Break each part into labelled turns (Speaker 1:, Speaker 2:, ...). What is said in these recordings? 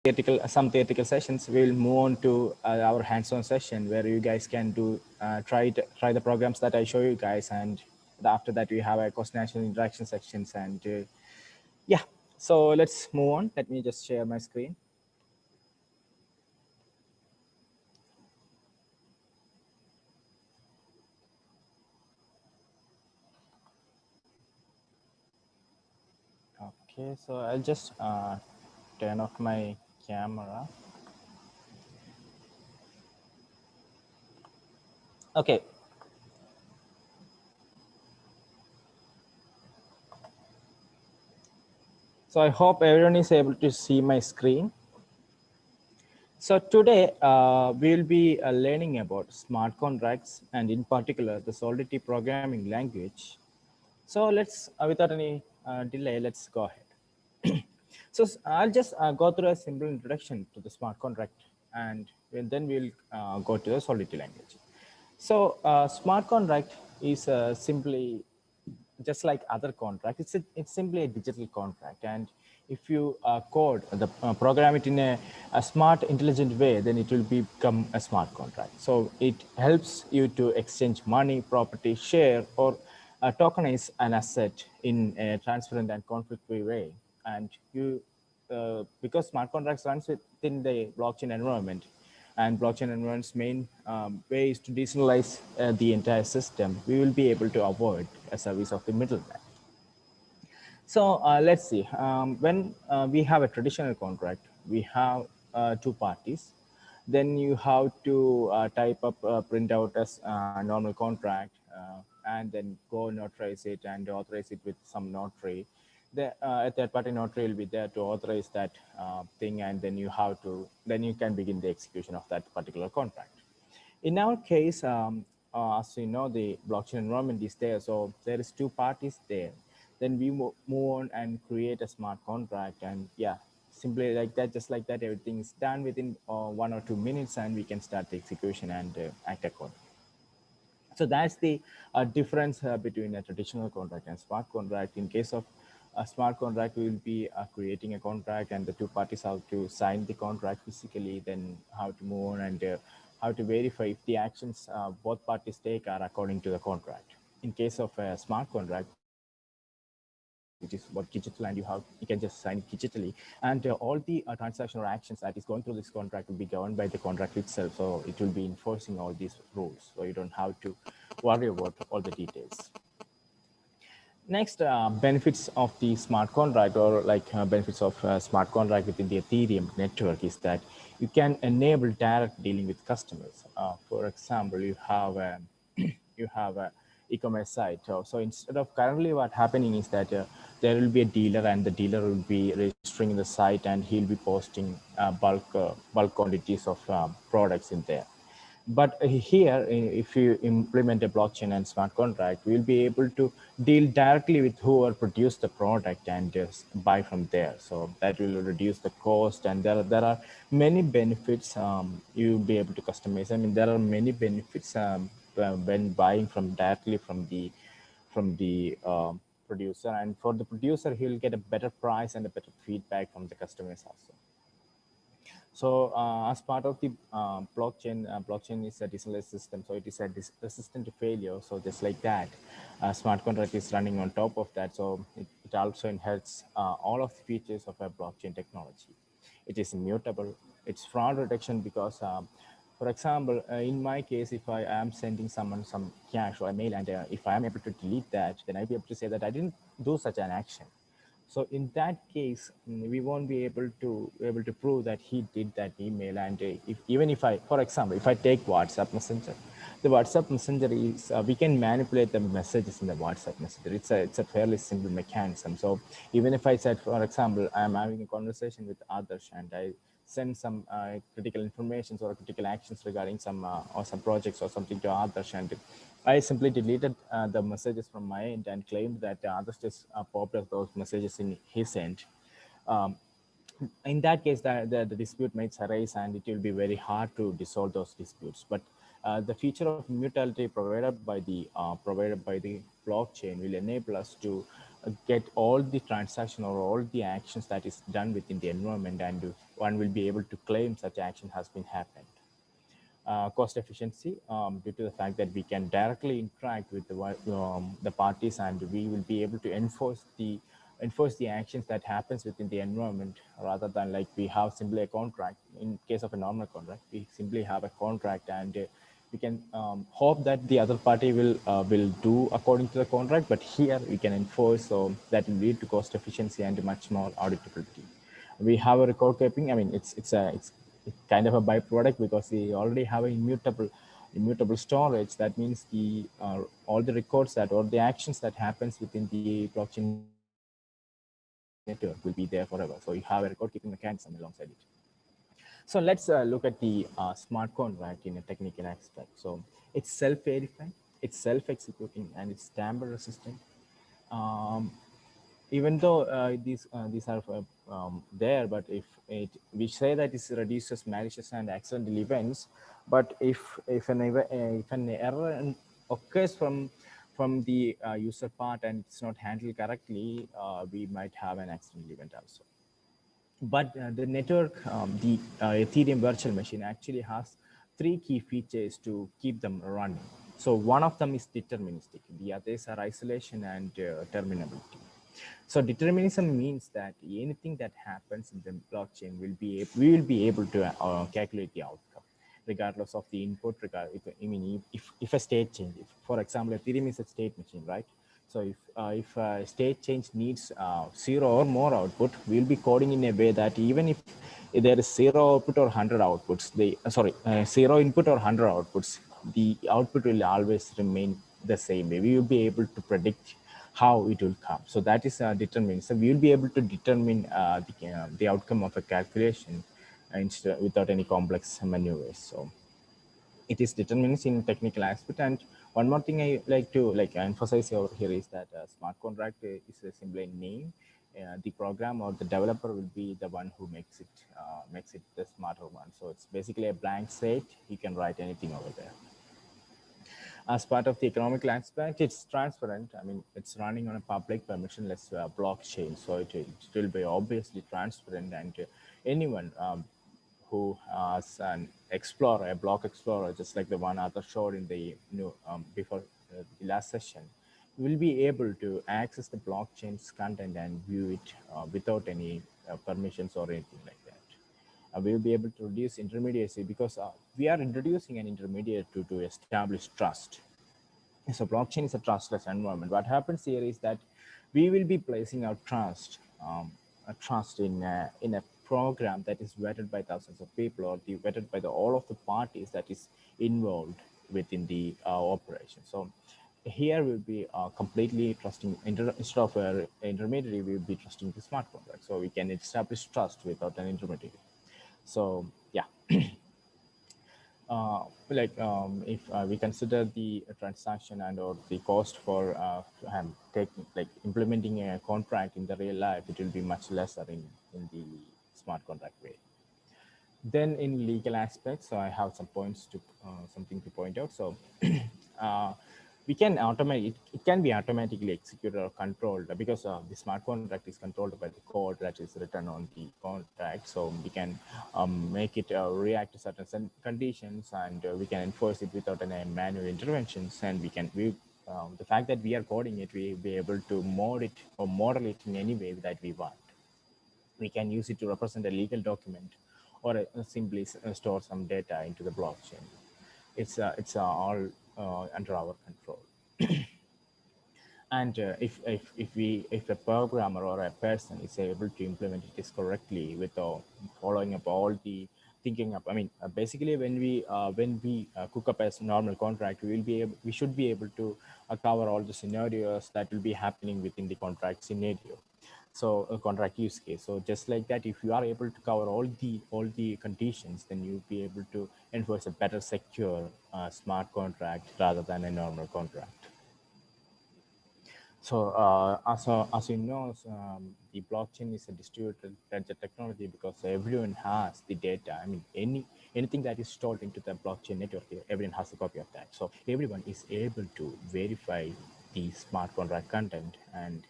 Speaker 1: some theoretical sessions, we will move on to our hands-on session where you guys can try the programs that I show you guys, and after that we have a question and interaction sections. And yeah, so let's move on. Let me just share my screen. Okay, so I'll just turn off my camera. Okay. So I hope everyone is able to see my screen. So today we will be learning about smart contracts, and in particular the Solidity programming language. So let's, without any delay, let's go ahead. So I'll just go through a simple introduction to the smart contract, and then we'll go to the Solidity language. So smart contract is simply just like other contract. It's simply a digital contract, and if you code the program it in a smart, intelligent way, then it will become a smart contract. So it helps you to exchange money, property, share, or tokenize an asset in a transparent and conflict-free way. And you, because smart contracts runs within the blockchain environment, and blockchain environment's main way is to decentralize the entire system, we will be able to avoid a service of the middleman. So let's see. When we have a traditional contract, we have two parties. Then you have to type up, print out as normal contract, and then go notarize it and authorize it with some notary. A third party notary will be there to authorize that thing, and then you can begin the execution of that particular contract. In our case, as you know, the blockchain environment is there, so there is two parties there. Then we move on and create a smart contract, and yeah, simply like that, just like that, everything is done within 1 or 2 minutes, and we can start the execution and act accordingly. So that's the difference between a traditional contract and smart contract. In case of a smart contract, we will be creating a contract, and the two parties have to sign the contract physically, then how to move on, and how to verify if the actions both parties take are according to the contract. In case of a smart contract, which is what digital, and you can just sign it digitally, and all the transactional actions that is going through this contract will be governed by the contract itself, so it will be enforcing all these rules, so you don't have to worry about all the details. Next, benefits of the smart contract, or like benefits of smart contract within the Ethereum network, is that you can enable direct dealing with customers. For example, you have a, you have a e-commerce site. So instead of currently what happening is that there will be a dealer, and the dealer will be registering the site, and he'll be posting bulk quantities of products in there. But here, if you implement a blockchain and smart contract, we'll be able to deal directly with whoever produced the product and just buy from there. So that will reduce the cost, and there are many benefits. You'll be able to customize. I mean, there are many benefits when buying from directly from the producer. And for the producer, he'll get a better price and a better feedback from the customers also. So as part of the blockchain is a decentralized system, so it is resistant to failure. So just like that, smart contract is running on top of that. So it also inherits all of the features of a blockchain technology. It is immutable. It's fraud protection because, for example, in my case, if I am sending someone some cash or a mail, and if I am able to delete that, then I'll be able to say that I didn't do such an action. So in that case, we won't be able to prove that he did that email. And if even if I, for example, if I take WhatsApp Messenger, the WhatsApp Messenger is we can manipulate the messages in the WhatsApp Messenger. It's a fairly simple mechanism. So even if I said, for example, I'm having a conversation with Adarsh, and I send some critical information or critical actions regarding some or some projects or something to Adarsh, and I simply deleted the messages from my end and claimed that others just popped up those messages in his end. Um, in that case, the dispute might arise, and it will be very hard to resolve those disputes. But the feature of immutability provided by the blockchain will enable us to get all the transaction or all the actions that is done within the environment, and one will be able to claim such action has been happened. Cost efficiency, due to the fact that we can directly interact with the parties, and we will be able to enforce the actions that happens within the environment, rather than like we have simply a contract. In case of a normal contract, we simply have a contract, and we can hope that the other party will do according to the contract. But here we can enforce, so that will lead to cost efficiency and much more auditability. We have a record keeping. I mean, it's kind of a byproduct, because we already have an immutable storage. That means the all the records that, or the actions that happens within the blockchain network will be there forever. So you have a record keeping mechanism alongside it. So let's look at the smart contract in a technical aspect. So it's self-verifying, it's self-executing, and it's tamper-resistant. Um, Even though these are there, but if we say that it reduces malicious and accidental events, but if an error occurs from the user part, and it's not handled correctly, we might have an accidental event also. But the network, the Ethereum virtual machine actually has three key features to keep them running. So one of them is deterministic. The others are isolation and terminability. So determinism means that anything that happens in the blockchain we will be able to calculate the outcome, regardless of the input. I mean, if a state change, for example, Ethereum is a state machine, right? So if state change needs zero or more output, we'll be coding in a way that even if there is zero output or 100 outputs, zero input or 100 outputs, the output will always remain the same way. We will be able to predict how it will come. So that is determined. So we will be able to determine the outcome of a calculation without any complex maneuvers. So it is determined in technical aspect. And one more thing I like to emphasize over here is that smart contract is a simply name. The program or the developer will be the one who makes it the smarter one. So it's basically a blank slate. You can write anything over there. As part of the economical aspect, it's transparent. I mean, it's running on a public permissionless blockchain, so it will be obviously transparent, and anyone who has an explorer, a block explorer, just like the one Arthur showed in the before the last session, will be able to access the blockchain's content and view it without any permissions or anything like that. We will be able to reduce intermediacy, because we are introducing an intermediate to establish trust. So blockchain is a trustless environment. What happens here is that we will be placing our trust in a program that is vetted by thousands of people, or vetted by all of the parties that is involved within the operation. So here we'll be completely trusting, instead of an intermediary, we'll be trusting the smart contract. So we can establish trust without an intermediary. So yeah, if we consider the transaction and or the cost for taking implementing a contract in the real life, it will be much lesser in the smart contract way. Then in legal aspects, so I have some points to something to point out. So uh, we can automate it can be automatically executed or controlled, because the smart contract is controlled by the code that is written on the contract. So we can make it react to certain conditions, and we can enforce it without any manual interventions. And the fact that we are coding it, we will be able to mod it or model it in any way that we want. We can use it to represent a legal document, or simply store some data into the blockchain. It's all under our control. And if a programmer or a person is able to implement it correctly with following up all the thinking up, I mean, basically when we cook up a normal contract, we should be able to cover all the scenarios that will be happening within the contract scenario. So a contract use case. So just like that, if you are able to cover all the conditions, then you'll be able to enforce a better secure smart contract rather than a normal contract. So, as you know, the blockchain is a distributed ledger technology, because everyone has the data. I mean, anything that is stored into the blockchain network, everyone has a copy of that. So everyone is able to verify the smart contract content, and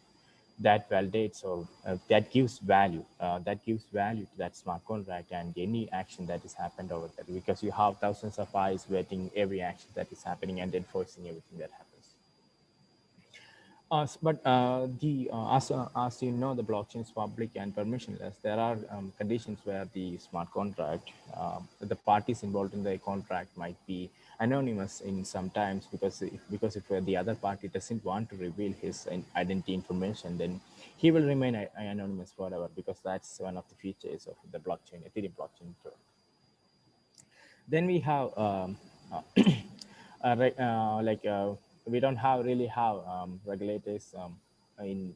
Speaker 1: that validates or that gives value to that smart contract and any action that is happened over there, because you have thousands of eyes waiting every action that is happening and enforcing everything that happens. But as you know, the blockchain is public and permissionless. There are conditions where the smart contract, the parties involved in the contract might be anonymous in sometimes, because if the other party doesn't want to reveal his identity information, then he will remain anonymous forever, because that's one of the features of the blockchain, Ethereum blockchain. Then we have like we don't have really have regulators in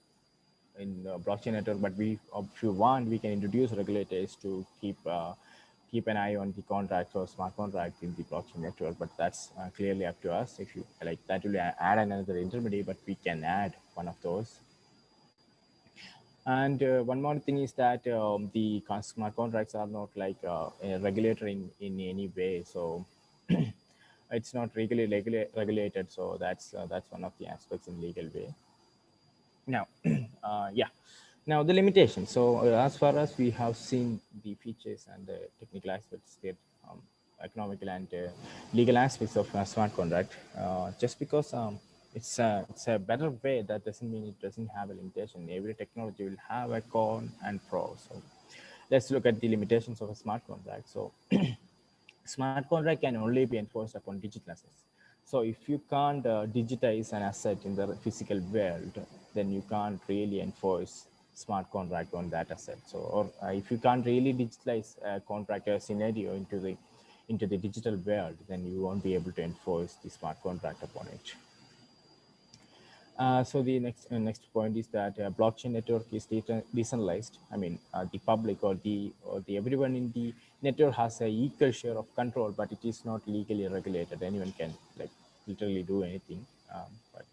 Speaker 1: blockchain network, but if you want, we can introduce regulators to keep an eye on the contracts or smart contract in the blockchain network. But that's clearly up to us. If you like, that will add another intermediary, but we can add one of those. And one more thing is that the smart contracts are not like a regulator in any way. So it's not really regulated. So that's one of the aspects in legal way. Now, yeah. Now the limitations. So as far as we have seen the features and the technical aspects, the economical and legal aspects of a smart contract, just because it's a better way, that doesn't mean it doesn't have a limitation. Every technology will have a con and pro. So let's look at the limitations of a smart contract. So smart contract can only be enforced upon digital assets. So if you can't digitize an asset in the physical world, then you can't really enforce smart contract on that asset. So, or if you can't really digitalize a contract or scenario into the digital world, then you won't be able to enforce the smart contract upon it. So the next point is that blockchain network is decentralized. I mean, the public or the everyone in the network has a equal share of control, but it is not legally regulated. Anyone can like literally do anything, but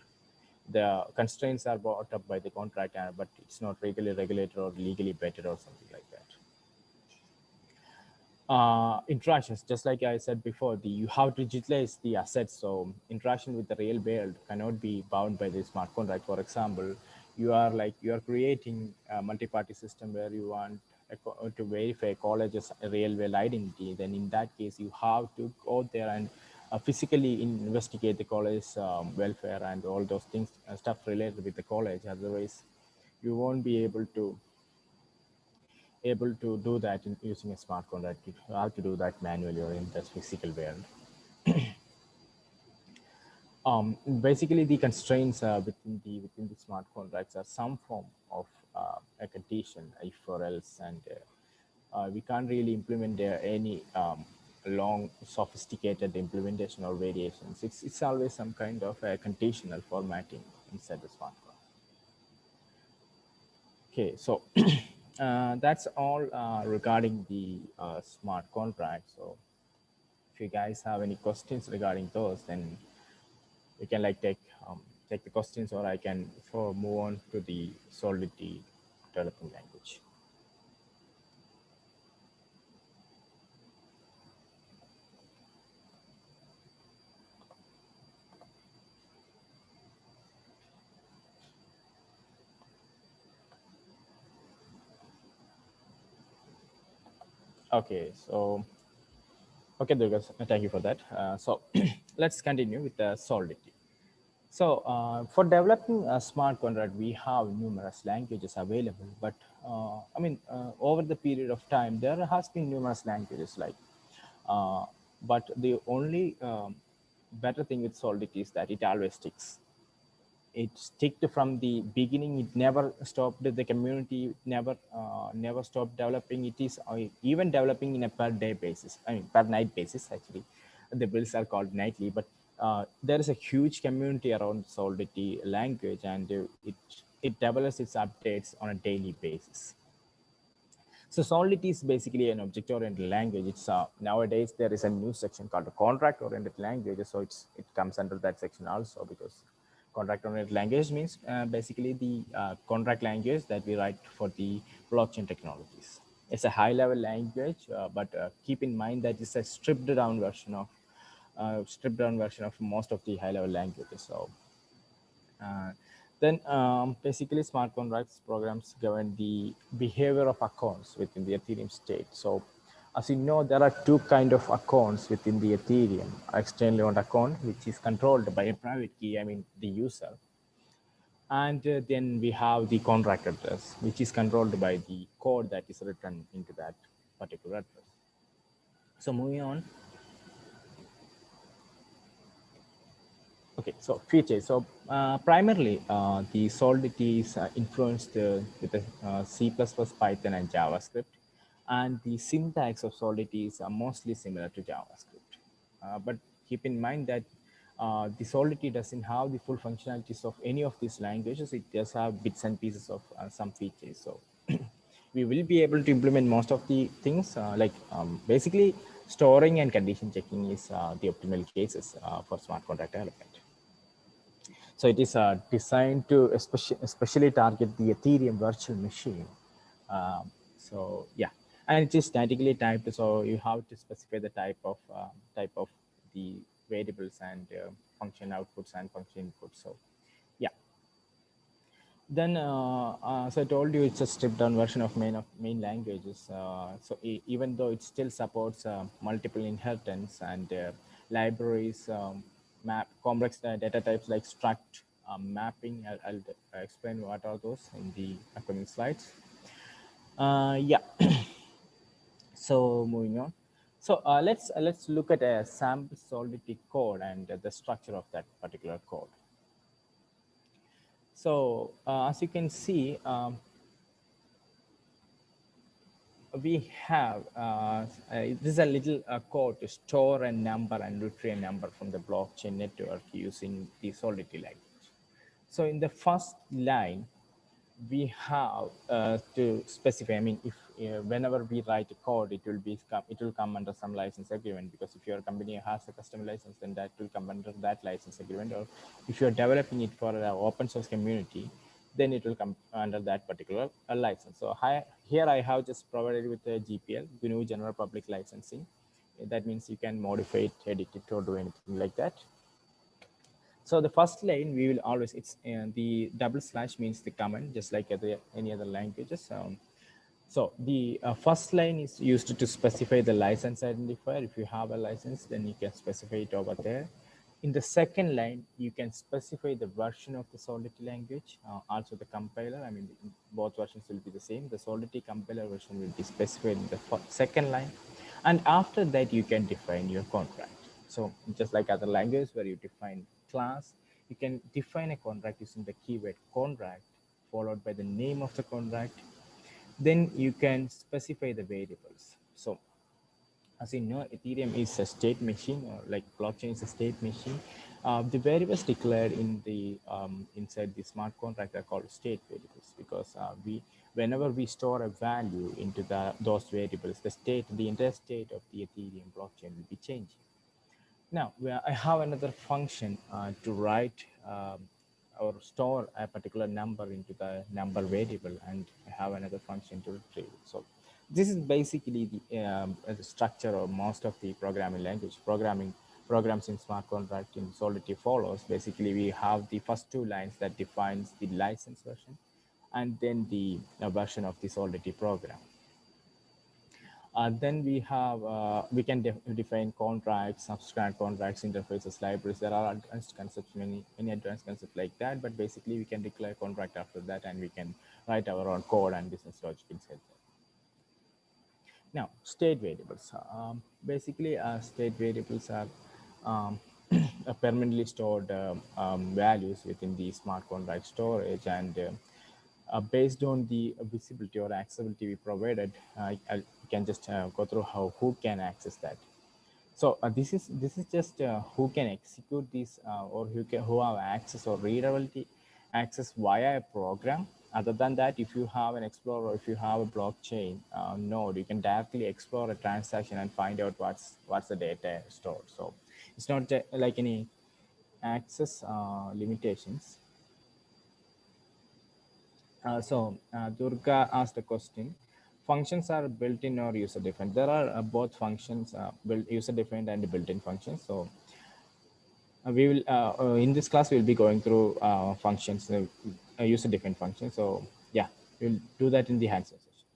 Speaker 1: the constraints are brought up by the contract, but it's not legally regulated or legally vetted or something like that. Interactions, just like I said before, you have to digitalize the assets. So interaction with the real world cannot be bound by the smart contract. For example, you are creating a multi-party system where you want to verify a college's real world identity. Then in that case, you have to go there and physically investigate the college's welfare and all those things, stuff related with the college. Otherwise, you won't be able to do that using a smart contract. You have to do that manually or in the physical world. Basically, the constraints within the smart contracts are some form of a condition, if or else, and we can't really implement any long, sophisticated implementation or variations. It's always some kind of a conditional formatting inside the smart contract. Okay, so that's all regarding the smart contract. So if you guys have any questions regarding those, then you can like take the questions, or I can move on to the Solidity developing language. Okay, so okay, Durga, thank you for that. So let's continue with the Solidity. So for developing a smart contract, we have numerous languages available, but I mean, over the period of time, there has been numerous languages but the only better thing with Solidity is that it always sticks. It sticked from the beginning. It never stopped. The community never stopped developing. It is even developing in a per day basis. I mean, per night basis. Actually, the builds are called nightly, but there is a huge community around Solidity language, and it develops its updates on a daily basis. So Solidity is basically an object-oriented language. It's nowadays there is a new section called a contract-oriented language. So it comes under that section also, because contract-oriented language means basically the contract language that we write for the blockchain technologies. It's a high-level language, but keep in mind that it's a stripped-down version of most of the high-level languages. So Then basically smart contracts programs govern the behavior of accounts within the Ethereum state. So as you know, there are two kind of accounts within the Ethereum: externally owned account, which is controlled by a private key, I mean the user. And then we have the contract address, which is controlled by the code that is written into that particular address. So moving on. Okay, so features. So primarily, the Solidity is influenced with the C++, Python, and JavaScript, and the syntax of Solidity is mostly similar to JavaScript. But keep in mind that the Solidity doesn't have the full functionalities of any of these languages. It does have bits and pieces of some features. So we will be able to implement most of the things like basically storing and condition checking is the optimal cases for smart contract development. So it is designed to especially target the Ethereum virtual machine. So yeah, and it is statically typed. So you have to specify the type of the variables and function outputs and function inputs. So yeah. Then, as I told you, it's a stripped down version of main languages. So even though it still supports multiple inheritance and libraries, map complex data types like struct, mapping. I'll explain what are those in the upcoming slides. Yeah. So moving on. So let's look at a sample Solidity code and the structure of that particular code. So as you can see, we have this is a little code to store a number and retrieve a number from the blockchain network using the Solidity language. So in the first line, we have to specify. I mean, if whenever we write a code, it will come under some license agreement, because if your company has a custom license, then that will come under that license agreement. Or if you are developing it for an open source community, then it will come under that particular license. So here I have just provided with a GPL, GNU General Public Licensing. That means you can modify it, edit it, or do anything like that. So the first line, we will always, it's the double slash means the comment, just like any other languages. So the first line is used to specify the license identifier. If you have a license, then you can specify it over there. In the second line, you can specify the version of the Solidity language, also the compiler. I mean, both versions will be the same. The Solidity compiler version will be specified in the second line. And after that, you can define your contract. So just like other languages where you define class, you can define a contract using the keyword contract followed by the name of the contract. Then you can specify the variables. So as you know, Ethereum is a state machine, or like blockchain is a state machine. The variables declared in the inside the smart contract are called state variables, because whenever we store a value into those variables, the entire state of the Ethereum blockchain will be changing. Now, I have another function to write or store a particular number into the number variable, and I have another function to retrieve it. So this is basically the structure of most of the programming language. Programs in smart contract in Solidity follows. Basically, we have the first two lines that defines the license version, and then the version of the Solidity program. Then we can define contracts, subscribe contracts, interfaces, libraries. There are advanced concepts, many advanced concepts like that. But basically, we can declare contract after that, and we can write our own code and business logic inside there. Now, state variables. Basically, state variables are permanently stored values within the smart contract storage, and based on the visibility or accessibility we provided, I can just go through who can access that. So this is just who can execute this, or who have access or readability access via a program. Other than that, if you have an explorer, if you have a blockchain node, you can directly explore a transaction and find out what's the data stored. So it's not like any access limitations. Durga asked a question. Functions are built-in or user-defined? There are both functions, built user-defined and built-in functions. So We will in this class we'll be going through functions, user defined functions. So yeah, we'll do that in the hands-on session.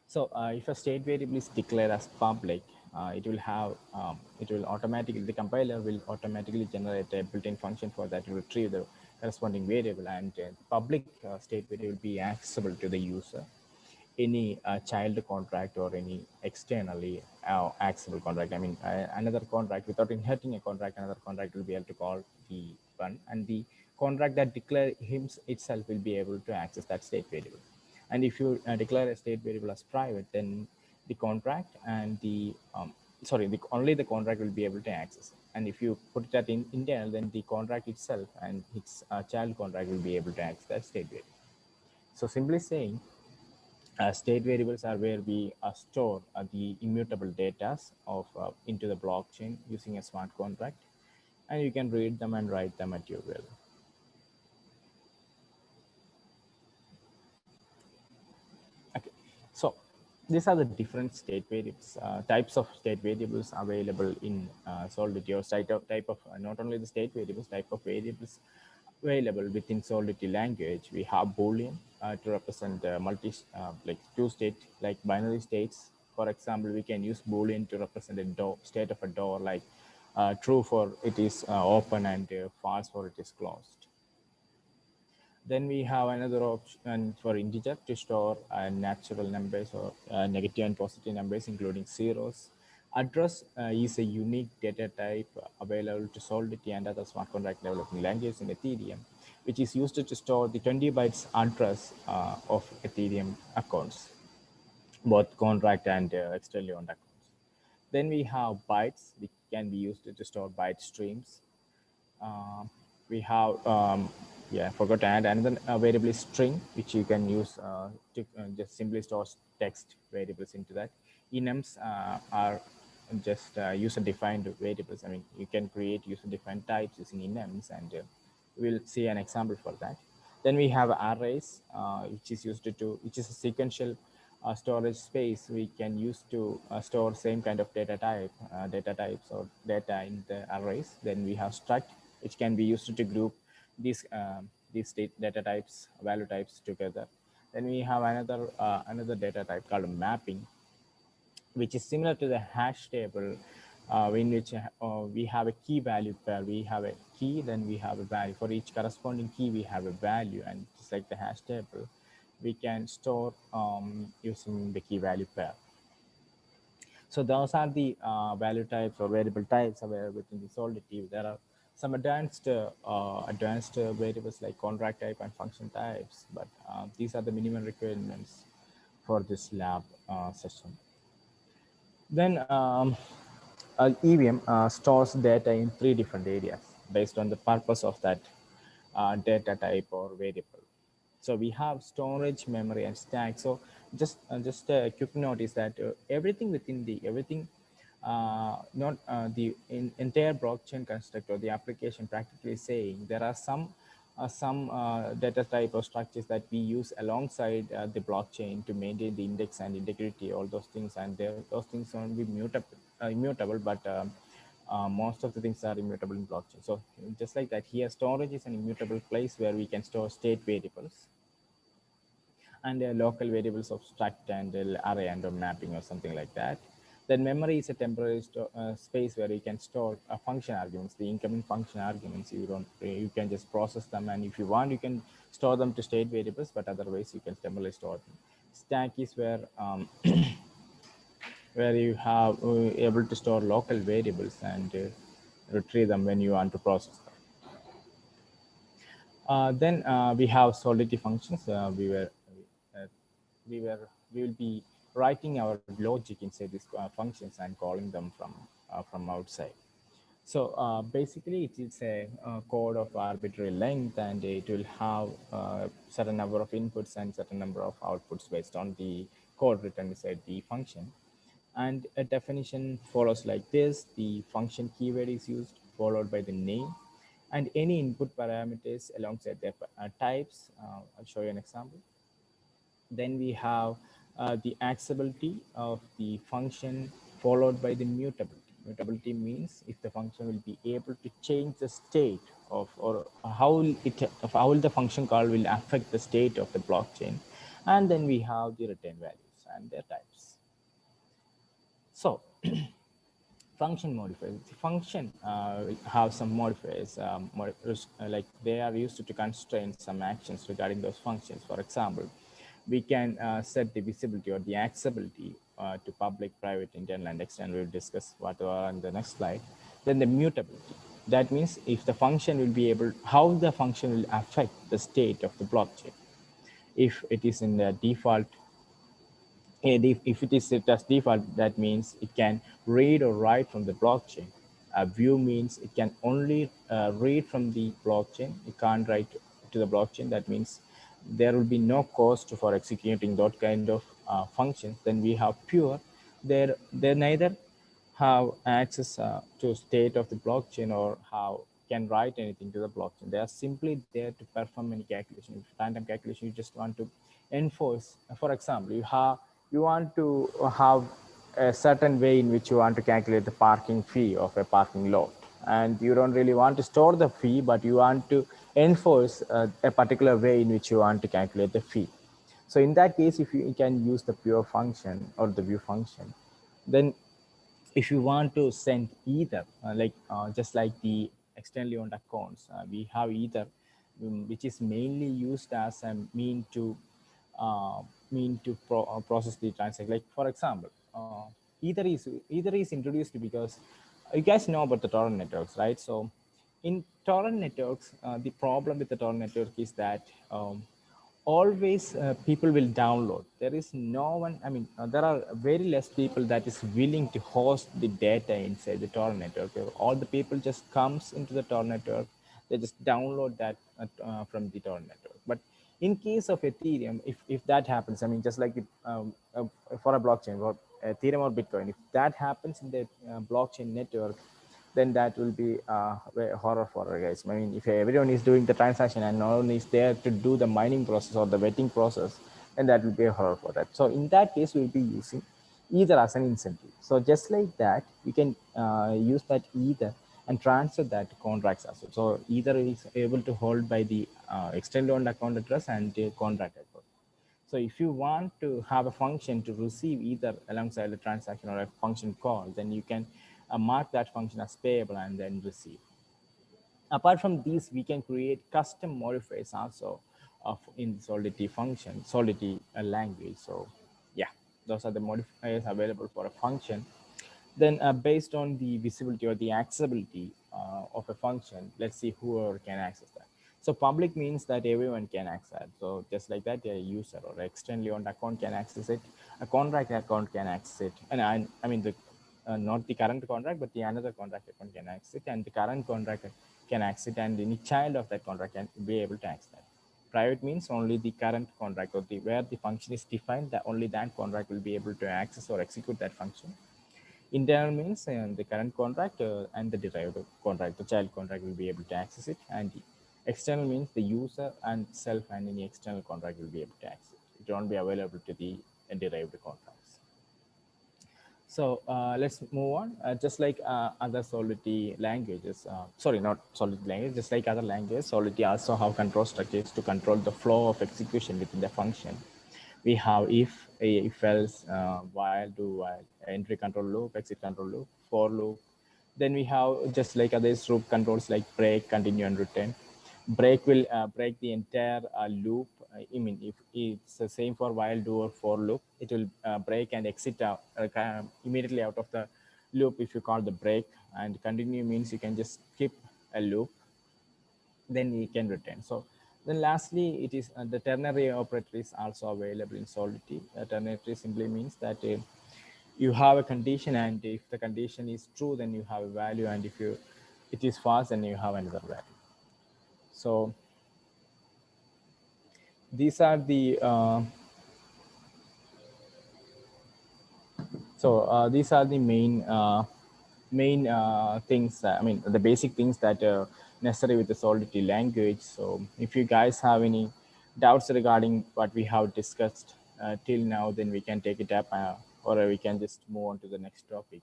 Speaker 1: So if a state variable is declared as public, it will automatically, the compiler will automatically generate a built-in function for that to retrieve the corresponding variable, and public state variable will be accessible to the user. Any child contract or any externally accessible contract. I mean, another contract without inheriting a contract, another contract will be able to call the one, and the contract that declare him itself will be able to access that state variable. And if you declare a state variable as private, then the contract and the only the contract will be able to access it. And if you put it at internal, then the contract itself and its child contract will be able to access that state variable. So simply saying, state variables are where we store the immutable data of into the blockchain using a smart contract, and you can read them and write them at your will. Okay, so these are the different state variables, types of state variables available in Solidity, or type of not only the state variables, type of variables available within Solidity language. We have Boolean to represent like two state, like binary states. For example, we can use Boolean to represent a door, state of a door, like true for it is open and false for it is closed. Then we have another option for integer to store natural numbers or negative and positive numbers, including zeros. Address is a unique data type available to Solidity and other smart contract developing languages in Ethereum, which is used to store the 20 bytes address of Ethereum accounts, both contract and externally owned accounts. Then we have bytes, which can be used to store byte streams. um, we have yeah, I forgot to add another variable is string, which you can use to just simply store text variables into that. Enums are just user defined variables. I mean, you can create user defined types using enums, and we'll see an example for that. Then we have arrays, which is a sequential storage space we can use to store same kind of data types or data in the arrays. Then we have struct, which can be used to group these state data types, value types together. Then we have another data type called mapping, which is similar to the hash table, in which we have a key value pair. We have a key, then we have a value. For each corresponding key, we have a value, and just like the hash table, we can store using the key value pair. So those are the value types or variable types available within the Solidity. There are some advanced variables like contract type and function types, but these are the minimum requirements for this lab session. Then EVM stores data in three different areas based on the purpose of that data type or variable. So we have storage, memory, and stack. So just a quick note is that everything, not the entire blockchain construct or the application, practically saying there are some data type or structures that we use alongside the blockchain to maintain the index and integrity, all those things, and those things won't be immutable, but most of the things are immutable in blockchain. So just like that, here storage is an immutable place where we can store state variables and local variables of struct and array and mapping or something like that. Then memory is a temporary space where you can store function arguments, the incoming function arguments. You can just process them, and if you want, you can store them to state variables, but otherwise you can temporarily store them. Stack is where where you have able to store local variables and retrieve them when you want to process them. Then we have Solidity functions. Uh, we were we will be writing our logic inside these functions and calling them from outside. So basically, it is a code of arbitrary length, and it will have a certain number of inputs and certain number of outputs based on the code written inside the function. And a definition follows like this: the function keyword is used, followed by the name, and any input parameters alongside their types. I'll show you an example. Then we have the accessibility of the function, followed by the mutability. Mutability means if the function will be able to change the state of, or how will it, of how will the function call will affect the state of the blockchain. And then we have the return values and their types. So function modifiers. The function will have some modifiers, like they are used to constrain some actions regarding those functions. For example, we can set the visibility or the accessibility to public, private, internal, and external. We'll discuss what are in the next slide. Then the mutability. That means if the function will be able, how the function will affect the state of the blockchain. If it is in the default, and if it is set as default, that means it can read or write from the blockchain. A view means it can only read from the blockchain. It can't write to the blockchain. That means there will be no cost for executing that kind of functions. Then we have pure. They neither have access to state of the blockchain or how can write anything to the blockchain. They are simply there to perform any calculation. If random calculation, you just want to enforce. For example, you want to have a certain way in which you want to calculate the parking fee of a parking lot, and you don't really want to store the fee, but you want to enforce a particular way in which you want to calculate the fee. So in that case, if you can use the pure function or the view function, then if you want to send either, just like the externally owned accounts, we have either, which is mainly used as a uh, mean to process the transaction. Like for example, either is introduced because you guys know about the torrent networks, right? So in torrent networks, the problem with the torrent network is that always people will download. There is no one, I mean, there are very less people that is willing to host the data inside the torrent network. All the people just comes into the torrent network, they just download that from the torrent network. But in case of Ethereum, if that happens, I mean, just like for a blockchain, for Ethereum or Bitcoin, if that happens in the blockchain network, then that will be horror for our guys. I mean, if everyone is doing the transaction and no one is there to do the mining process or the vetting process, then that will be a horror for that. So in that case, we'll be using either as an incentive. So just like that, we can use that either and transfer that to contracts as well. So either is able to hold by the external owned account address and the contract address. So if you want to have a function to receive either alongside a transaction or a function call, then you can mark that function as payable and then receive. Apart from these, we can create custom modifiers also in the Solidity function, Solidity language. So yeah, those are the modifiers available for a function. Then based on the visibility or the accessibility of a function, let's see whoever can access that. So public means that everyone can access. So just like that, a user or externally owned account can access it. A contract account can access it. And I mean, not the current contract, but the another contract account can access it. And the current contract can access it. And any child of that contract can be able to access that. Private means only the current contract or where the function is defined, that only that contract will be able to access or execute that function. Internal means the current contract and the derived contract, the child contract will be able to access it. And the external means the user and self and any external contract will be able to access it. It won't be available to the derived contracts. So let's move on. Just like other Solidity languages, sorry, not Solidity language, just like other languages, Solidity also have control structures to control the flow of execution within the function. We have if else, while, do while, entry control loop, exit control loop, for loop. Then we have just like other loop controls like break, continue, and return. Break will break the entire loop. I mean, if it's the same for while, do, or for loop, it will break and exit out immediately out of the loop if you call the break. And continue means you can just skip a loop, then we can return. So then lastly, it is the ternary operator is also available in Solidity. Ternary simply means that you have a condition, and if the condition is true, then you have a value, and if it is false, then you have another value. So these are the these are the main things. I mean, the basic things that are necessary with the Solidity language. So if you guys have any doubts regarding what we have discussed till now, then we can take it up, or we can just move on to the next topic.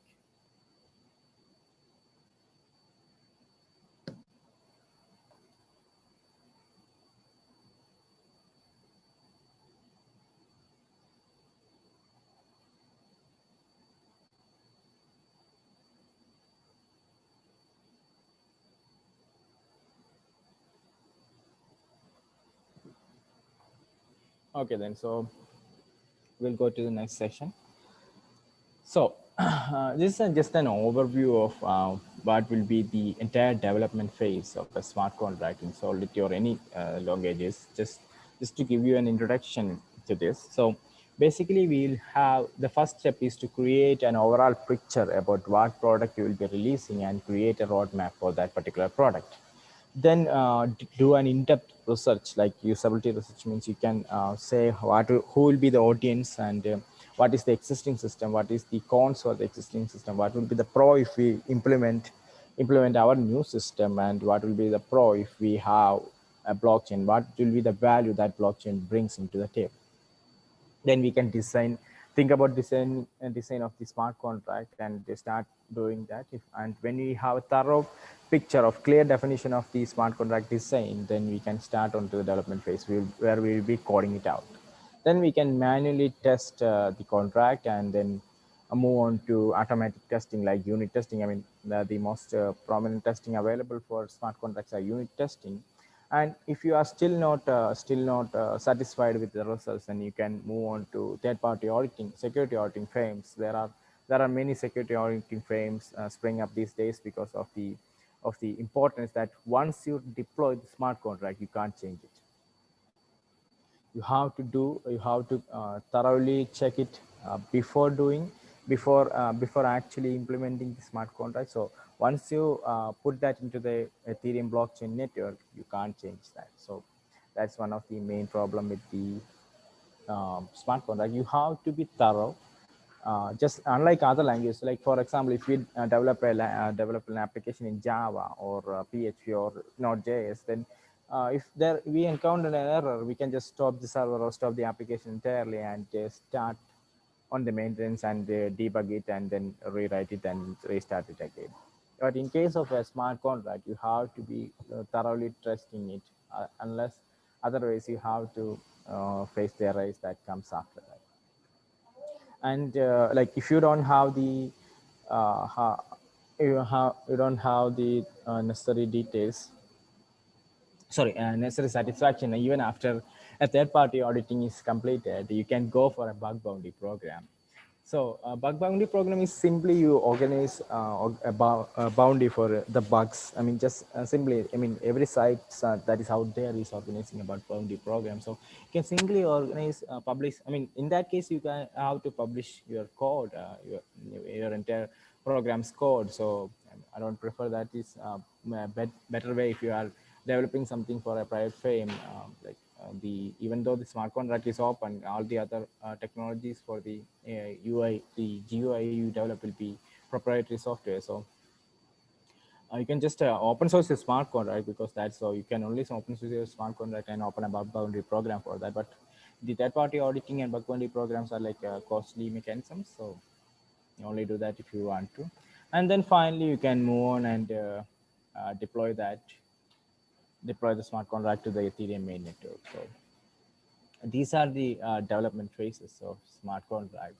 Speaker 1: Okay, then. So we'll go to the next section. So this is just an overview of what will be the entire development phase of a smart contract in Solidity or any languages. Just to give you an introduction to this. So basically, we'll have the first step is to create an overall picture about what product you will be releasing and create a roadmap for that particular product. Then do an in-depth research, like usability research means you can say who will be the audience, and what is the existing system, what is the cons for the existing system, what will be the pro if we implement our new system, and what will be the pro if we have a blockchain, what will be the value that blockchain brings into the table. Then we can think about design of the smart contract, and they start doing that. And when we have a thorough picture of clear definition of the smart contract design, then we can start on to the development phase where we will be coding it out. Then we can manually test the contract, and then move on to automatic testing like unit testing. I mean, the most prominent testing available for smart contracts are unit testing. And if you are still not satisfied with the results, then you can move on to third party auditing, security auditing frames. There are many security auditing frames spring up these days because of the importance that once you deploy the smart contract, you can't change it. You have to thoroughly check it before actually implementing the smart contract. So once you put that into the Ethereum blockchain network, you can't change that. So that's one of the main problem with the smart contract. You have to be thorough. Just unlike other languages, like for example, if we develop an application in Java or PHP or Node.js, then if there we encounter an error, we can just stop the server or stop the application entirely and start on the maintenance and debug it and then rewrite it and restart it again. But in case of a smart contract, you have to be thoroughly trusting it, unless otherwise you have to face the errors that comes after that. And like if you don't have the you don't have the necessary details, sorry, necessary satisfaction, even after a third party auditing is completed, you can go for a bug bounty program. So bug bounty program is simply you organize a bounty for the bugs. I mean, just simply, I mean, every site that is out there is organizing about bounty program. So you can simply organize, publish. I mean, in that case, you can have to publish your code, your entire program's code. So I don't prefer that. Is a better way if you are developing something for a private frame, like the even though the smart contract is open, all the other technologies for the UI, the GUI you develop will be proprietary software. So you can just open source a smart contract, because that's so you can only open source your smart contract and open a bug bounty program for that. But the third party auditing and bug bounty programs are like costly mechanisms. So you only do that if you want to. And then finally, you can move on and deploy the smart contract to the Ethereum main network. So these are the development phases of smart contract,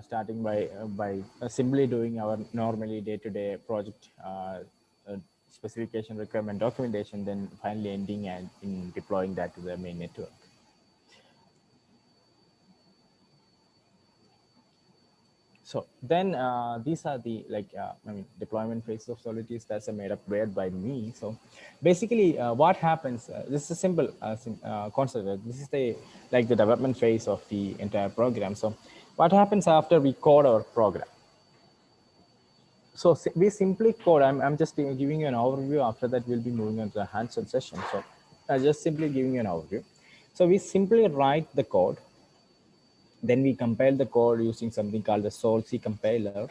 Speaker 1: starting by simply doing our normally day-to-day project specification, requirement documentation, then finally ending and in deploying that to the main network. So then these are the deployment phase of Solidity. That's a made up word by me. So basically what happens, this is a simple concept. This is the development phase of the entire program. So what happens after we code our program? So we simply code. I'm just giving you an overview. After that, we'll be moving on to the hands-on session. So just simply giving you an overview. So we simply write the code. Then we compile the code using something called the Solc compiler,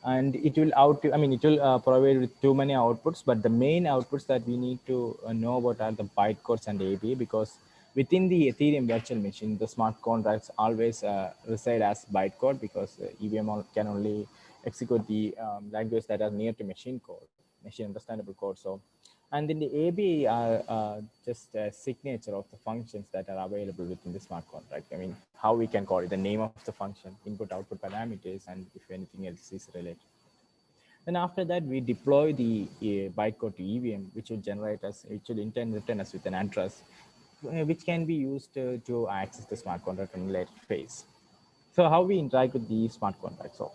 Speaker 1: and it will it will provide with too many outputs, but the main outputs that we need to know about are the bytecodes and ABA, because within the Ethereum virtual machine, the smart contracts always reside as bytecode, because EVM can only execute the language that are near to machine code, machine understandable code. So and then the ABA are just a signature of the functions that are available within the smart contract. I mean, how we can call it, the name of the function, input, output parameters, and if anything else is related. Then after that, we deploy the bytecode to EVM, which will return us with an address which can be used to access the smart contract in later phase. So how we interact with the smart contract? So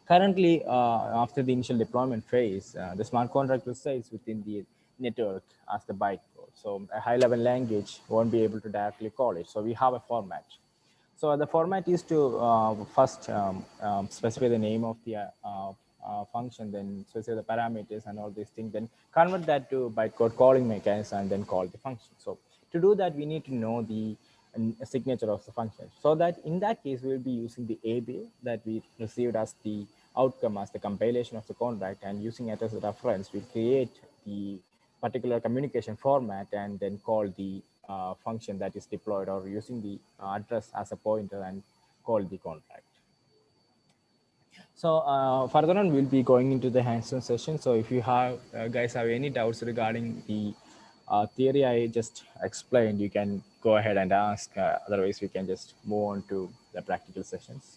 Speaker 1: currently, after the initial deployment phase, the smart contract resides within the network as the bytecode. So a high-level language won't be able to directly call it. So we have a format. So the format is to first specify the name of the function, then specify the parameters and all these things, then convert that to bytecode calling mechanism, and then call the function. So to do that, we need to know the signature of the function. So that in that case, we will be using the AB that we received as the outcome as the compilation of the contract, and using it as a reference, we'll create the particular communication format and then call the function that is deployed, or using the address as a pointer and call the contract. So further on, we'll be going into the hands-on session. So if you have guys have any doubts regarding the theory I just explained, you can go ahead and ask. Otherwise, we can just move on to the practical sessions.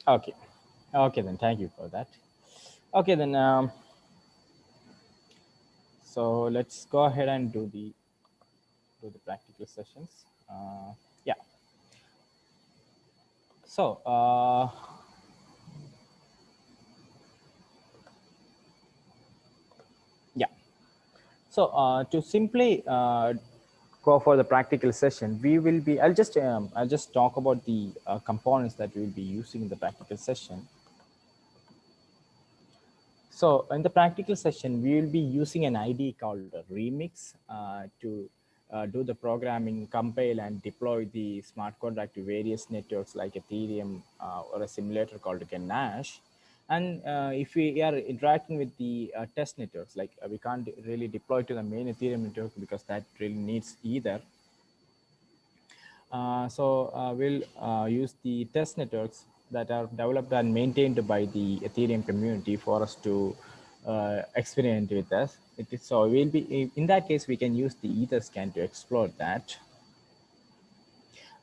Speaker 1: Okay. Okay, then thank you for that. Okay, then so let's go ahead and do the practical sessions. Yeah. So yeah. So to simply go for the practical session, we will be. I'll just talk about the components that we will be using in the practical session. So in the practical session, we will be using an IDE called Remix to do the programming, compile and deploy the smart contract to various networks like Ethereum or a simulator called Ganache. And if we are interacting with the test networks, like we can't really deploy to the main Ethereum network because that really needs either. So we'll use the test networks that are developed and maintained by the Ethereum community for us to experiment with us. So we'll be in that case we can use the Etherscan to explore that.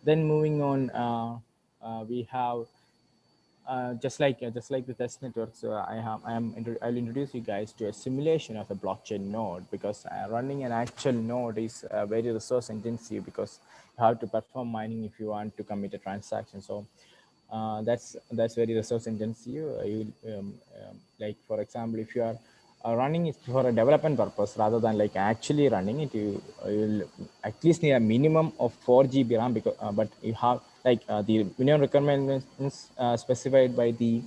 Speaker 1: Then moving on, we have just like the test networks, I'll introduce you guys to a simulation of a blockchain node, because running an actual node is very resource intensive, because you have to perform mining if you want to commit a transaction. So that's very resource intensive. Like for example, if you are running it for a development purpose rather than like actually running it, you'll at least need a minimum of 4 GB RAM, because but you have like the minimum requirements specified by the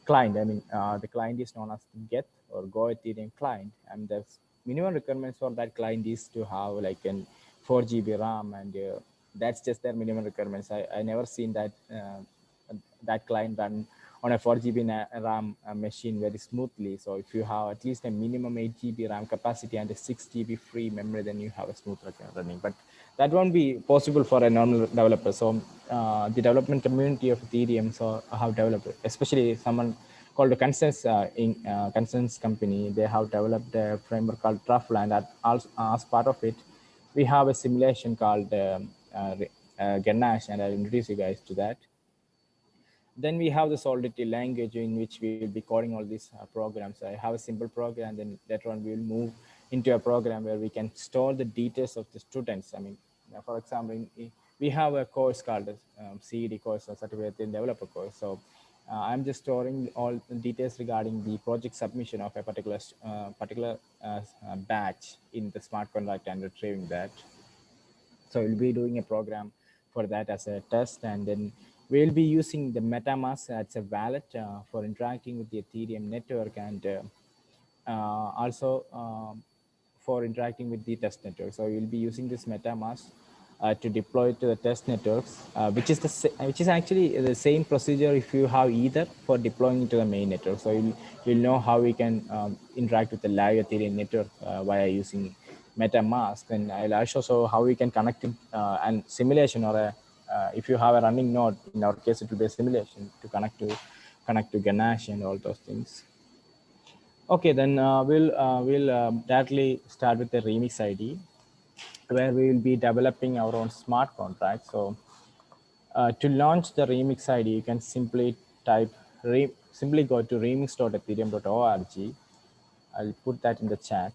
Speaker 1: client. I mean, the client is known as Get or Go Ethereum client, and the minimum requirements for that client is to have like an 4 GB RAM, and that's just their minimum requirements. I never seen that client run on a 4 GB RAM machine very smoothly. So if you have at least a minimum 8 GB RAM capacity and a 6 GB free memory, then you have a smooth running. But that won't be possible for a normal developer. So the development community of Ethereum have developed, especially someone called a Consensus company. They have developed a framework called Truffle, and as part of it, we have a simulation called Ganache, and I'll introduce you guys to that. Then we have the Solidity language in which we will be coding all these programs. I have a simple program, then later on we will move into a program where we can store the details of the students. I mean, for example, we have a course called CED course, or Certificate in Developer course. So I'm just storing all the details regarding the project submission of a particular batch in the smart contract and retrieving that. So we'll be doing a program for that as a test, and then we'll be using the MetaMask as a wallet for interacting with the Ethereum network, and also for interacting with the test network. So we'll be using this MetaMask to deploy to the test networks, which is actually the same procedure if you have Ether for deploying into the main network. So you'll know how we can interact with the live Ethereum network via using MetaMask, and I'll also show how we can connect it and simulation or if you have a running node, in our case, it will be a simulation to connect to Ganache and all those things. Okay, then we'll directly start with the Remix ID, where we will be developing our own smart contract. So to launch the Remix ID, you can simply simply go to remix.ethereum.org. I'll put that in the chat.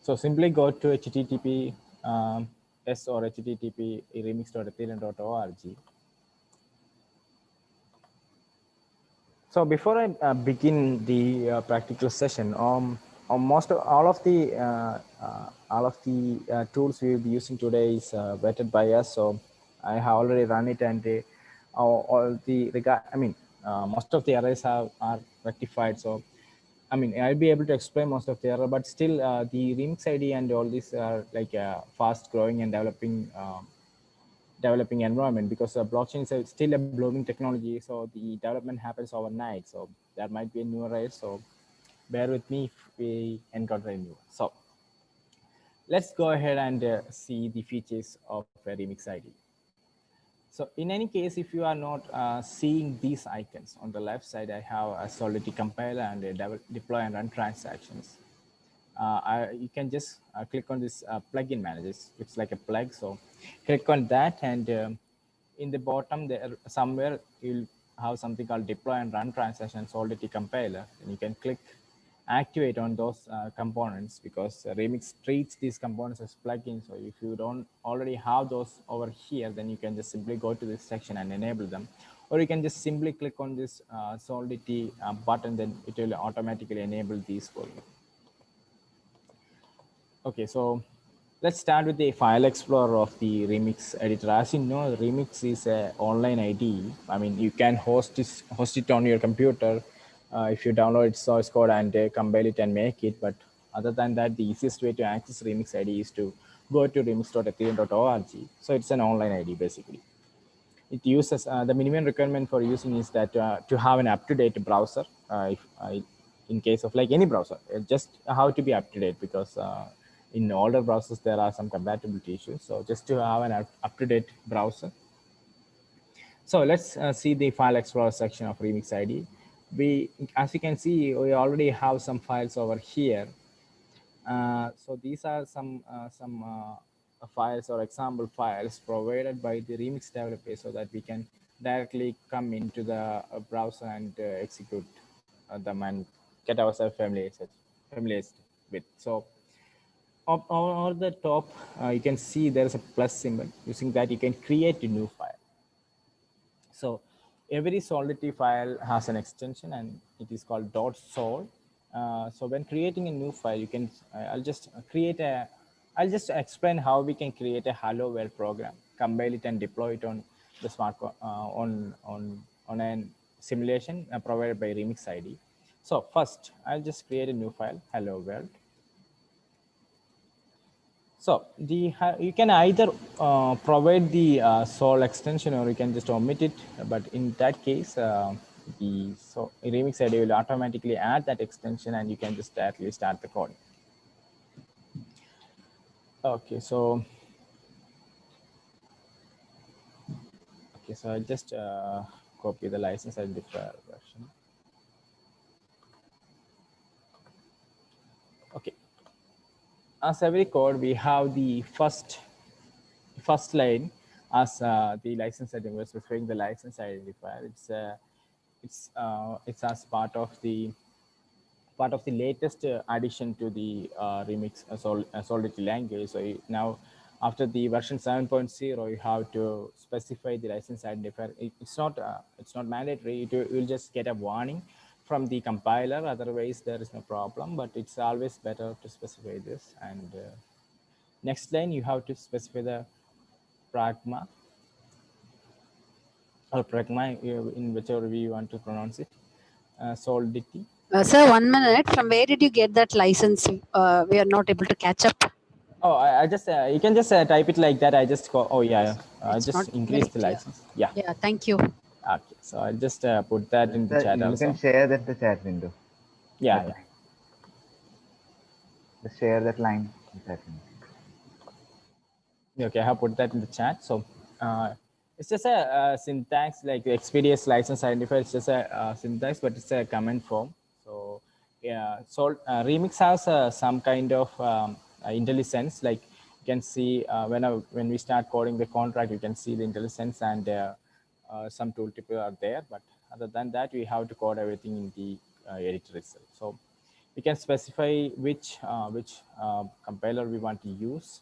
Speaker 1: So simply go to http s or http remix.ethereum.org. So before I begin the practical session, all of the tools we will be using today is vetted by us. So I have already run it, and most of the errors are rectified. So I mean, I'll be able to explain most of the error, but still the Remix ID and all these are like fast growing and developing environment, because blockchain is still a blooming technology. So the development happens overnight. So there might be a new error. So bear with me if we encounter a new. So let's go ahead and see the features of a Remix ID. So in any case, if you are not seeing these icons on the left side, I have a Solidity compiler and a deploy and run transactions. You can just click on this plugin managers. It's like a plug. So click on that, and in the bottom there somewhere you'll have something called deploy and run transactions Solidity compiler, and you can click activate on those components, because Remix treats these components as plugins. So if you don't already have those over here, then you can just simply go to this section and enable them, or you can just simply click on this Solidity button, then it will automatically enable these for you. Okay, so let's start with the file explorer of the Remix editor. As you know, Remix is an online IDE. I mean, you can host it on your computer if you download its source code and compile it and make it. But other than that, the easiest way to access Remix ID is to go to remix.ethereum.org. So it's an online ID basically. It uses the minimum requirement for using is that to have an up-to-date browser. In case of like any browser, just how to be up to date, because in older browsers there are some compatibility issues. So just to have an up-to-date browser. So let's see the file explorer section of Remix ID. As you can see, we already have some files over here. So these are some files or example files provided by the Remix developer, so that we can directly come into the browser and execute them and get ourselves familiarized with. So on the top, you can see there is a plus symbol. Using that, you can create a new file. So every Solidity file has an extension, and it is called .sol. So when creating a new file, you can, I'll just explain how we can create a Hello World program, compile it and deploy it on the on a simulation provided by Remix ID. So first, I'll just create a new file, Hello World. So you can either provide the Sol extension, or you can just omit it. But in that case, Remix ID will automatically add that extension, and you can just directly start the code. Okay, so I'll just copy the license identifier version. Okay. As every code, we have the first line as the license identifier, specifying the license identifier. It's as part of the latest addition to the Remix Solidity language. So now, after the version 7.0, you have to specify the license identifier. It's not mandatory. You'll just get a warning from the compiler. Otherwise, there is no problem. But it's always better to specify this. And next line, you have to specify the pragma or pragma, in whichever way you want to pronounce it. Solidity.
Speaker 2: Sir, 1 minute. From where did you get that license? We are not able to catch up.
Speaker 1: Oh, I just, you can just type it like that. I just go, oh yeah, I just increase the license. Yeah.
Speaker 2: Yeah, thank you.
Speaker 1: Okay, so I'll just put that in the chat
Speaker 3: you
Speaker 1: also.
Speaker 3: You can share that in the chat window.
Speaker 1: Yeah, yeah.
Speaker 3: Just share that line.
Speaker 1: Okay, I have put that in the chat. So it's just a, syntax like XPDS license identifier. It's just a syntax, but it's a comment form. So yeah, so Remix has some kind of IntelliSense. Like you can see when we start coding the contract, you can see the IntelliSense and some tooltip are there. But other than that, we have to code everything in the editor itself. So we can specify which compiler we want to use.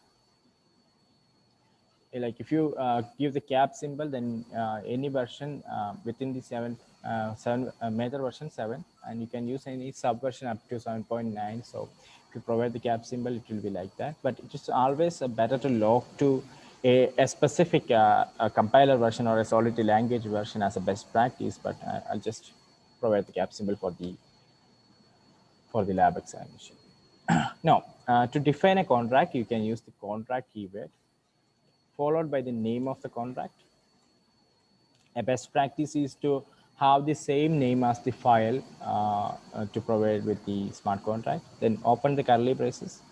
Speaker 1: Like if you give the cap symbol, then any version within the 7 major version 7, and you can use any subversion up to 7.9. So if you provide the cap symbol, it will be like that. But it is always better to log to a specific a compiler version or a Solidity language version as a best practice. But I'll just provide the cap symbol for the lab examination. Now, to define a contract, you can use the contract keyword followed by the name of the contract. A best practice is to have the same name as the file to provide with the smart contract. Then open the curly braces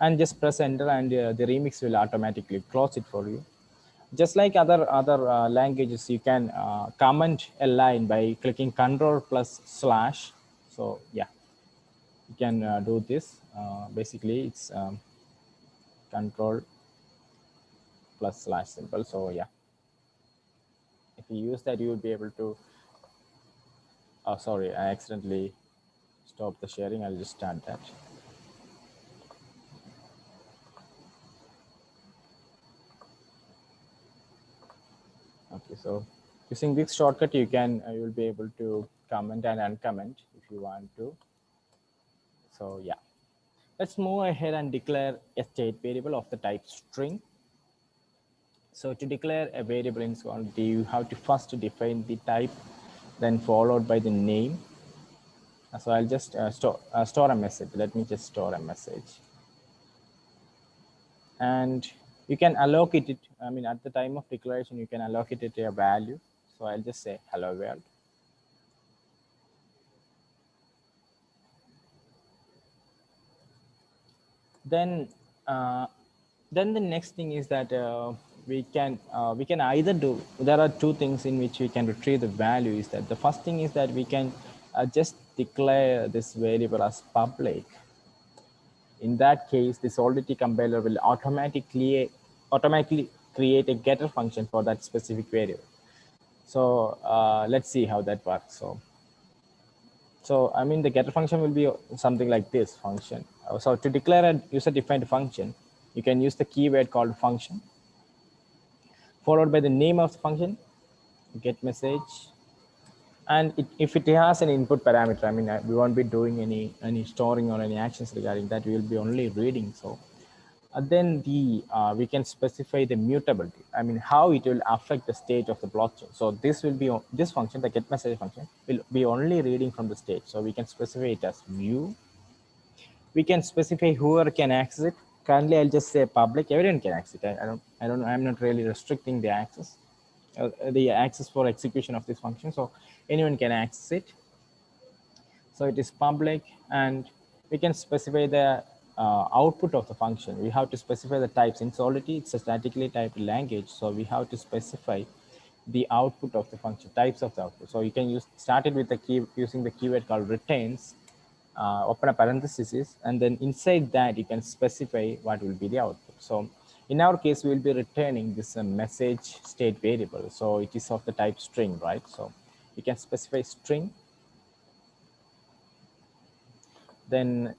Speaker 1: and just press enter, and the Remix will automatically close it for you. Just like other languages, you can comment a line by clicking Ctrl+/. So yeah, you can do this. Basically, it's Ctrl+/ symbol. So yeah. If you use that, you will be able to, oh, sorry, I accidentally stopped the sharing. I'll just start that. Okay, so using this shortcut, you will be able to comment and uncomment if you want to. So yeah, let's move ahead and declare a state variable of the type string. So to declare a variable in Solidity, you have to first define the type, then followed by the name. So I'll just store a message. Let me just store a message. And you can allocate it. I mean, at the time of declaration, you can allocate it a value. So I'll just say hello world. Then the next thing is that we can either do, there are two things in which we can retrieve the value. Is that the first thing is that we can just declare this variable as public. In that case, the Solidity compiler will automatically create a getter function for that specific variable. So let's see how that works. So I mean, the getter function will be something like this function. So to declare a user-defined function, you can use the keyword called function, followed by the name of the function, get message. And if it has an input parameter, I mean, we won't be doing any storing or any actions regarding that. We will be only reading. So then we can specify the mutability. I mean, how it will affect the state of the blockchain. So this will be, this function, the get message function, will be only reading from the state. So we can specify it as view. We can specify whoever can access it. Currently, I'll just say public. Everyone can access it. I'm not really restricting the access for execution of this function. So anyone can access it. So it is public, and we can specify the output of the function. We have to specify the types. In Solidity, it's a statically typed language. So we have to specify the output of the function, types of the output. So you can start it with the key using the keyword called retains, open a parenthesis, and then inside that you can specify what will be the output. So in our case, we will be returning this message state variable. So it is of the type string, right? So you can specify string. Then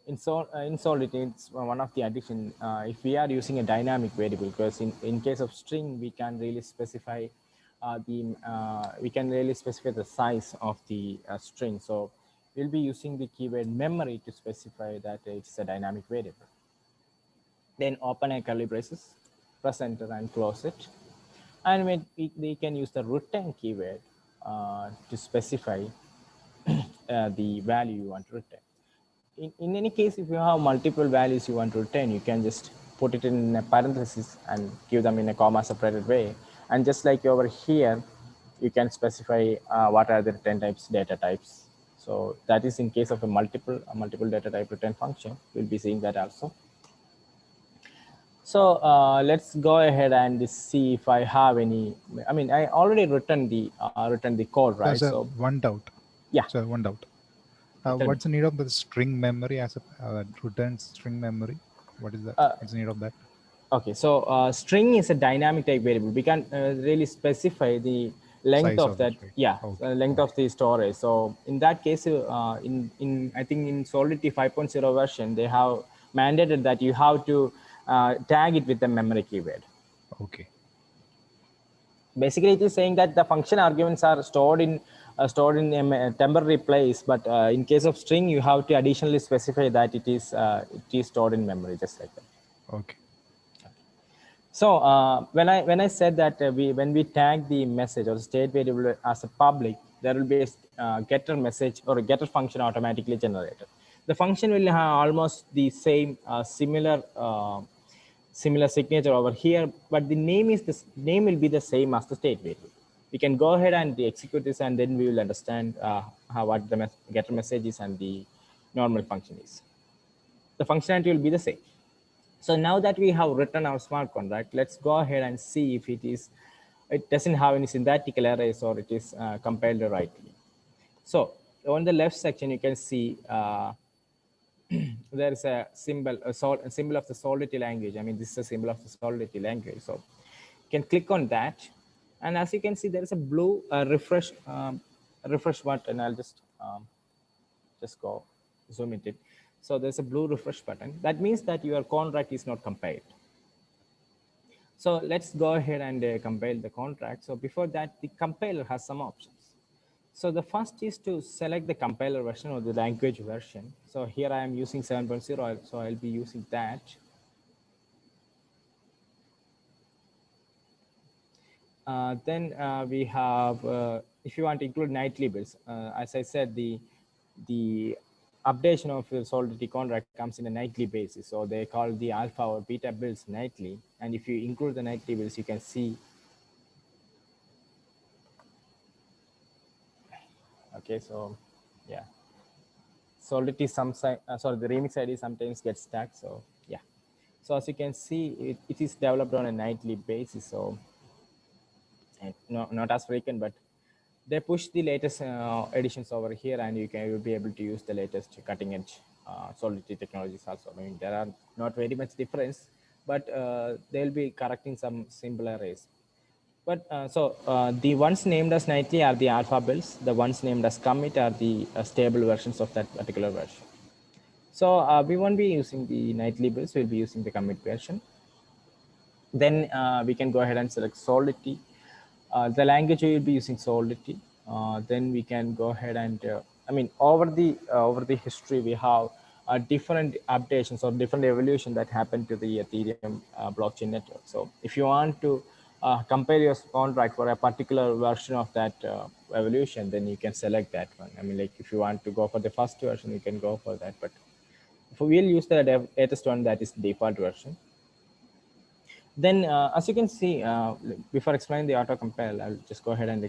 Speaker 1: in Solidity, it's one of the addition. If we are using a dynamic variable, because in case of string, we can really specify the size of the string. So we'll be using the keyword memory to specify that it's a dynamic variable. Then open a curly braces, press enter and close it. And we can use the return keyword to specify the value you want to return. In any case, if you have multiple values you want to return, you can just put it in a parenthesis and give them in a comma separated way. And just like over here, you can specify what are the return types, data types. So that is in case of a multiple data type return function. We'll be seeing that also. So let's go ahead and see if I have any. I mean, I already written the code, right?
Speaker 3: There's
Speaker 1: So
Speaker 3: one doubt.
Speaker 1: yeah.
Speaker 3: So one doubt.
Speaker 1: Tell me.
Speaker 3: What's the need of the string memory as a returns string memory? What is that? What's the need of that?
Speaker 1: Okay, so string is a dynamic type variable. We can really specify the length
Speaker 3: Size
Speaker 1: of
Speaker 3: of
Speaker 1: that.
Speaker 3: that, right?
Speaker 1: Yeah,
Speaker 3: Okay,
Speaker 1: length of the storage. So in that case, in I think in Solidity 5.0 version, they have mandated that you have to tag it with the memory keyword.
Speaker 3: Okay.
Speaker 1: Basically, it is saying that the function arguments are stored in a temporary place, but in case of string, you have to additionally specify that it is stored in memory, just like that.
Speaker 3: Okay.
Speaker 1: So when I said that when we tag the message or the state variable as a public, there will be a getter message or a getter function automatically generated. The function will have almost the same similar signature over here, but the name will be the same as the state variable. We can go ahead and execute this, and then we will understand what the getter message is and the normal function is. The functionality will be the same. So now that we have written our smart contract, let's go ahead and see if it doesn't have any syntactical errors or it is compiled rightly. So on the left section, you can see there is a symbol, a symbol of the Solidity language. I mean, this is a symbol of the Solidity language. So you can click on that. And as you can see, there is a blue refresh button. I'll just go zoom it in. So there's a blue refresh button. That means that your contract is not compiled. So let's go ahead and compile the contract. So before that, the compiler has some options. So the first is to select the compiler version or the language version. So here I am using 7.0, so I'll be using that. Then we have, if you want to include nightly builds, as I said, the updation of the Solidity contract comes in a nightly basis. So they call the alpha or beta builds nightly. And if you include the nightly builds, you can see. Okay, so yeah. Solidity the remix ID sometimes gets stuck. So yeah. So as you can see, it is developed on a nightly basis. So and not as frequent, but they push the latest editions over here, and you'll be able to use the latest cutting edge Solidity technologies also. I mean, there are not very much difference, but they'll be correcting some simple errors. But the ones named as nightly are the alpha builds. The ones named as commit are the stable versions of that particular version. So we won't be using the nightly builds. We'll be using the commit version. Then we can go ahead and select Solidity. The language we will be using Solidity. Then we can go ahead and, I mean, over the history, we have different updations or different evolution that happened to the Ethereum blockchain network. So if you want to compare your contract for a particular version of that evolution, then you can select that one. I mean, like if you want to go for the first version, you can go for that. But if we'll use the latest one, that is the default version. Then, as you can see, before explaining the auto compile, I'll just go ahead and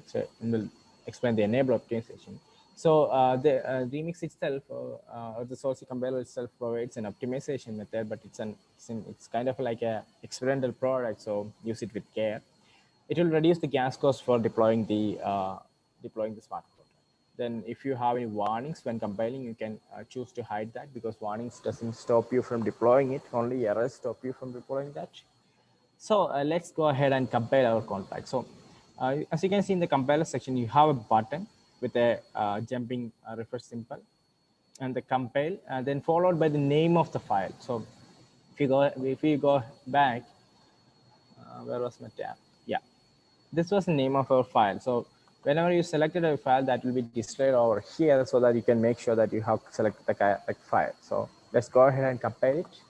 Speaker 1: explain the enable optimization. So the remix itself, or the source compiler itself, provides an optimization method, but it's kind of like a experimental product. So use it with care. It will reduce the gas cost for deploying the smart contract. Then, if you have any warnings when compiling, you can choose to hide that, because warnings doesn't stop you from deploying it. Only errors stop you from deploying that. So let's go ahead and compile our contract. So as you can see in the compiler section, you have a button with a jumping refresh symbol and the compile, then followed by the name of the file. So if we go back, where was my tab? Yeah, this was the name of our file. So whenever you selected a file, that will be displayed over here, so that you can make sure that you have selected the file. So let's go ahead and compile it.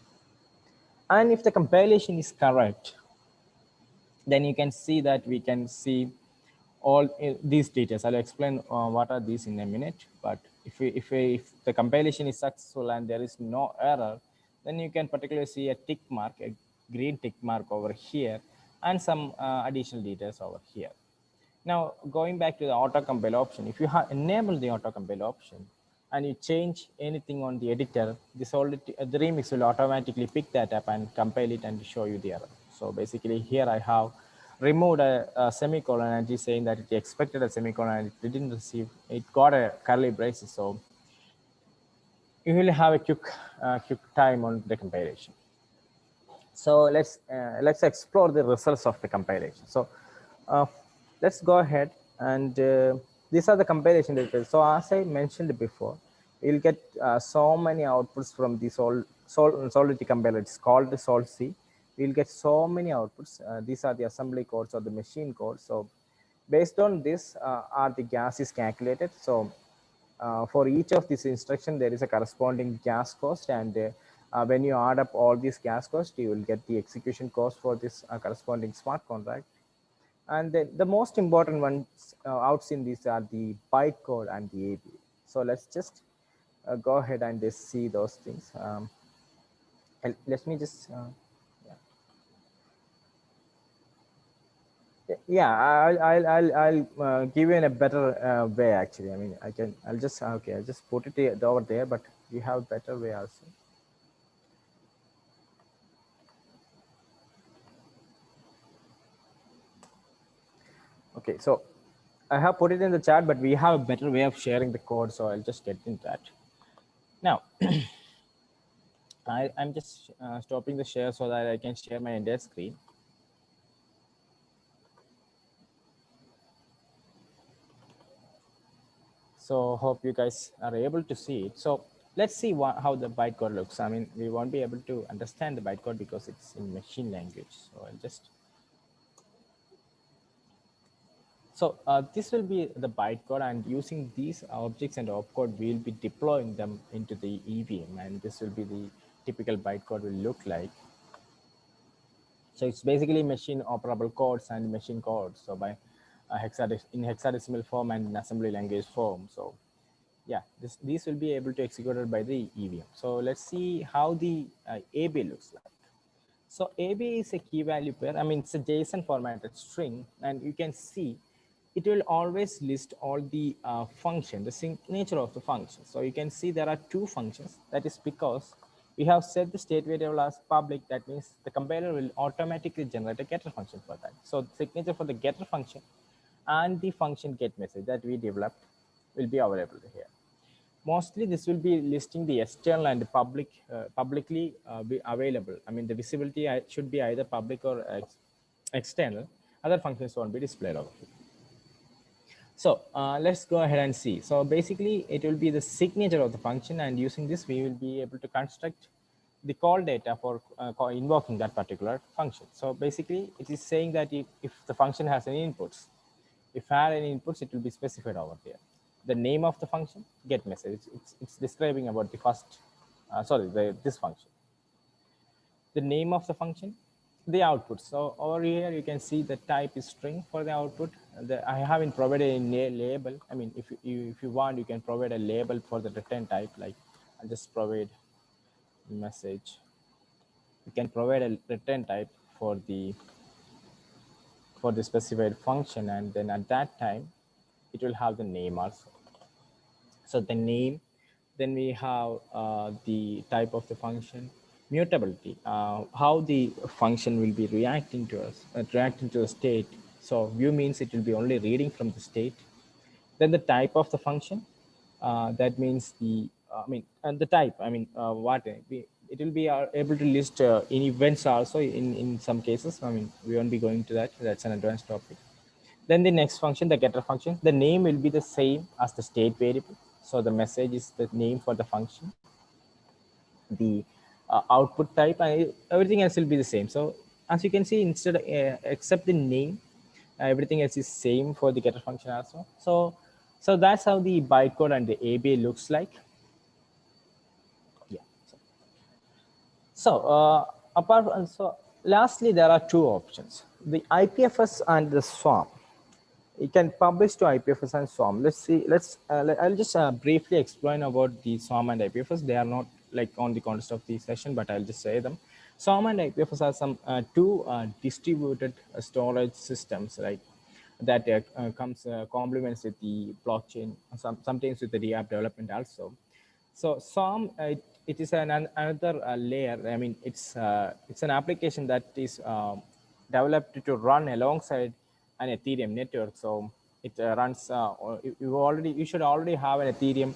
Speaker 1: And if the compilation is correct, then you can see that we can see all these details. I'll explain what are these in a minute. But if the compilation is successful and there is no error, then you can particularly see a tick mark, a green tick mark over here, and some additional details over here. Now, going back to the auto-compile option, if you have enabled the auto-compile option and you change anything on the editor, the remix will automatically pick that up and compile it and show you the error. So basically here I have removed a semicolon and it is saying that it expected a semicolon and it didn't receive, it got a curly braces. So you will have a quick time on the compilation. So let's explore the results of the compilation. So let's go ahead and these are the compilation details. So as I mentioned before, you'll get so many outputs from the Solidity compiler. It's called the SolC. We'll get so many outputs. These are the assembly codes or the machine code. So based on this are the gas is calculated. So for each of these instruction, there is a corresponding gas cost, and when you add up all these gas costs, you will get the execution cost for this corresponding smart contract. And then the most important ones outs in these are the bytecode and the ABA. So let's just go ahead and just see those things. And let me just yeah, I'll give you in a better way. Actually, I mean, I'll just okay, I'll just put it over there, but we have a better way also. Okay, so I have put it in the chat, but we have a better way of sharing the code, so I'll just get into that. Now, I'm just stopping the share so that I can share my entire screen. So hope you guys are able to see it. So let's see how the bytecode looks. I mean, we won't be able to understand the bytecode because it's in machine language. So I'll just. So this will be the bytecode, and using these objects and opcode, we'll be deploying them into the EVM, and this will be the typical bytecode will look like. So it's basically machine operable codes and machine codes. So by in hexadecimal form and in assembly language form. So yeah, these will be able to execute by the EVM. So let's see how the AB looks like. So AB is a key value pair. I mean, it's a JSON formatted string, and you can see it will always list all the function, the signature of the function. So you can see there are two functions. That is because we have set the state variable as public. That means the compiler will automatically generate a getter function for that. So the signature for the getter function and the function get message that we developed will be available here. Mostly this will be listing the external and publicly be available. I mean, the visibility should be either public or external. Other functions won't be displayed over here. So let's go ahead and see. So basically it will be the signature of the function, and using this we will be able to construct the call data for invoking that particular function. So basically it is saying that if the function has any inputs, if had any inputs, it will be specified over there. The name of the function, get message. It's describing about the first, this function. The name of the function, the output. So over here, you can see the type is string for the output. I haven't provided a label. I mean, if you want, you can provide a label for the return type. Like I'll just provide message. You can provide a return type for the specified function, and then at that time, it will have the name also. So the name, then we have the type of the function, mutability, how the function will be reacting to us, reacting to the state. So view means it will be only reading from the state. Then the type of the function, that means and the type, what it will be able to list in events also in some cases. I mean, we won't be going to that. That's an advanced topic. Then the next function, the getter function, the name will be the same as the state variable. So the message is the name for the function. The output type and everything else will be the same. So as you can see, instead except the name, everything else is same for the getter function also. So that's how the bytecode and the ABA looks like. Yeah. So lastly, there are two options: the IPFS and the SWARM. You can publish to IPFS and SWARM. Let's see. I'll just briefly explain about the SWARM and IPFS. They are not like on the context of the session, but I'll just say them. SWARM and IPFS are some two distributed storage systems, right? that comes complements with the blockchain, sometimes with the app development also. So SOM, it is another layer. I mean, it's an application that is developed to run alongside an Ethereum network. So it runs. You should already have an Ethereum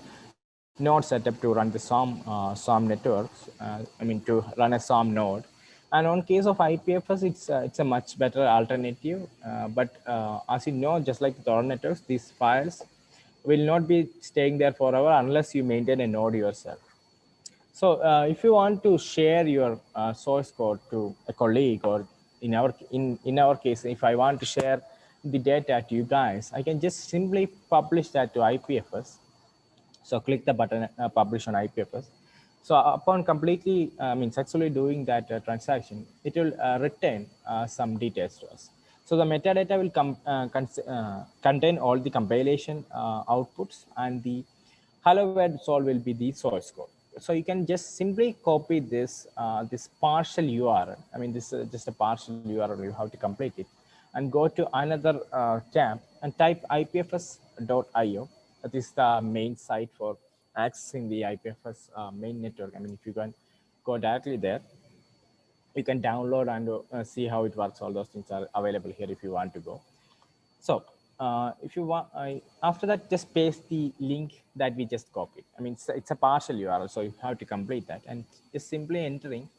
Speaker 1: node set up to run the SOM networks. I mean, to run a SOM node. And on case of IPFS, it's a much better alternative. But as you know, just like the Tor networks, these files will not be staying there forever unless you maintain a node yourself. So if you want to share your source code to a colleague, or in our case, if I want to share the data to you guys, I can just simply publish that to IPFS. So click the button publish on IPFS. So upon completely, successfully doing that transaction, it will return some details to us. So the metadata will contain all the compilation outputs, and the hello world solve will be the source code. So you can just simply copy this this partial URL. I mean, this is just a partial URL. You have to complete it, and go to another tab and type ipfs.io. That is the main site for accessing the IPFS main network. I mean, if you can go directly there, you can download and see how it works. All those things are available here if you want to go. So if you want, after that, just paste the link that we just copied. I mean, it's a partial URL, so you have to complete that, and just simply entering.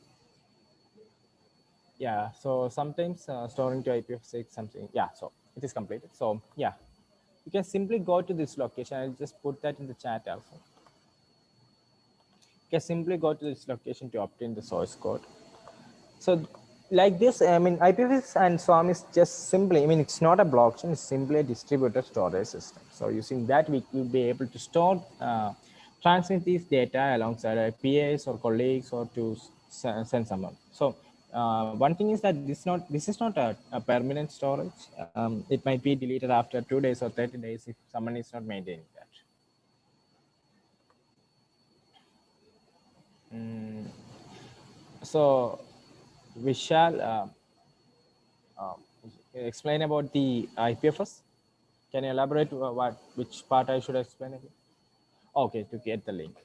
Speaker 1: Yeah, so sometimes storing to IPv6 something. Yeah, so it is completed. So yeah, you can simply go to this location. I'll just put that in the chat also. You can simply go to this location to obtain the source code. So like this, I mean, IPv6 and SOM is just simply, I mean, it's not a blockchain, it's simply a distributed storage system. So using that, we will be able to store, transmit these data alongside PAs or colleagues, or to send someone. So one thing is that this is not a permanent storage. It might be deleted after 2 days or 30 days if someone is not maintaining that. So we shall explain about the IPFS. Can you elaborate which part I should explain again? Okay, to get the link.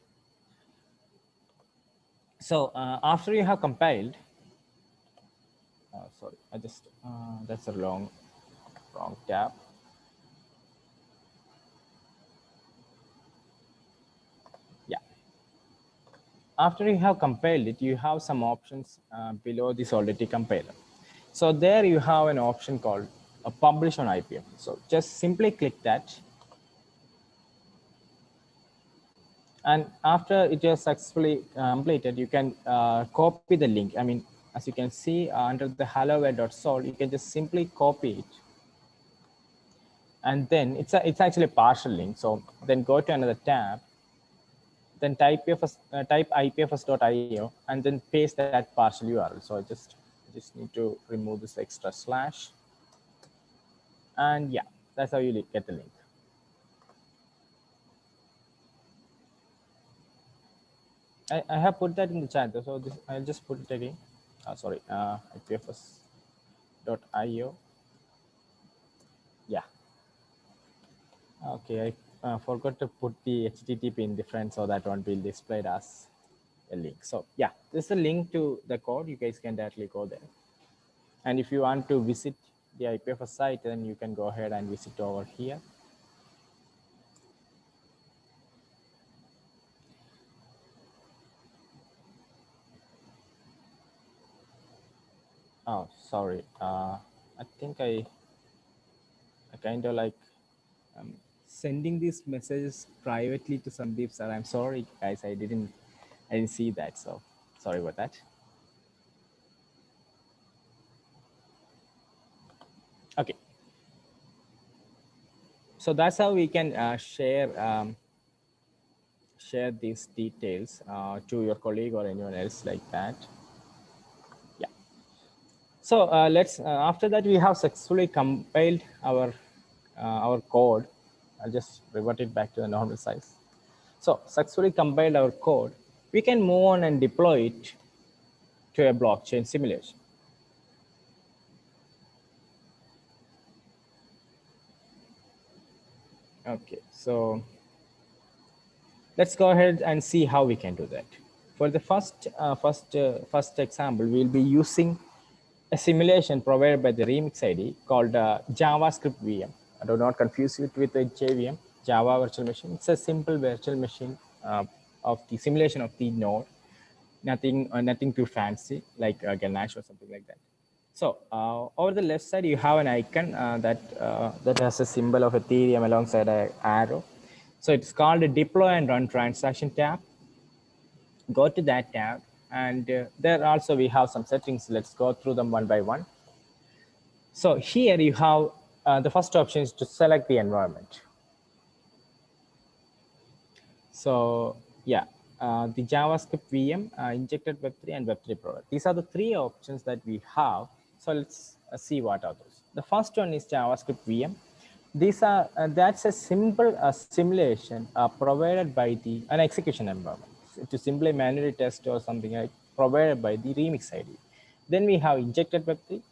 Speaker 1: So after you have compiled, sorry, I just, that's a wrong tab. Yeah. After you have compiled it, you have some options below the Solidity compiler. So there you have an option called publish on IPFS. So just simply click that. And after it is successfully completed, you can copy the link. I mean, as you can see under the hello.sol, you can just simply copy it. And then it's actually a partial link. So then go to another tab, then type ipfs.io, and then paste that partial URL. So I just need to remove this extra slash. And yeah, that's how you get the link. I have put that in the chat, so I'll just put it again. Sorry, ipfs.io. Yeah. Okay, I forgot to put the HTTP in the front, so that won't be displayed as a link. So yeah, this is a link to the code. You guys can directly go there. And if you want to visit the IPFS site, then you can go ahead and visit over here. Oh, sorry. I think I kind of like sending these messages privately to Sandeep sir. I'm sorry, guys. I didn't see that. So sorry about that. Okay. So that's how we can share these details to your colleague or anyone else like that. Yeah. So let's after that, we have successfully compiled our code. I'll just revert it back to the normal size. So successfully compiled our code. We can move on and deploy it to a blockchain simulation. Okay, so let's go ahead and see how we can do that. For the first example, we'll be using a simulation provided by the Remix ID called JavaScript VM. Do not confuse it with the JVM, Java Virtual Machine. It's a simple virtual machine of the simulation of the node. Nothing too fancy like Ganache or something like that. So over the left side, you have an icon that has a symbol of Ethereum alongside an arrow. So it's called a deploy and run transaction tab. Go to that tab, and there also we have some settings. Let's go through them one by one. So here you have the first option is to select the environment. So yeah, the JavaScript VM, injected Web3 and Web3 product. These are the three options that we have. So let's see what are those. The first one is JavaScript VM. These are that's a simple simulation provided by an execution environment to simply manually test or something like provided by the Remix ID. Then we have injected Web3.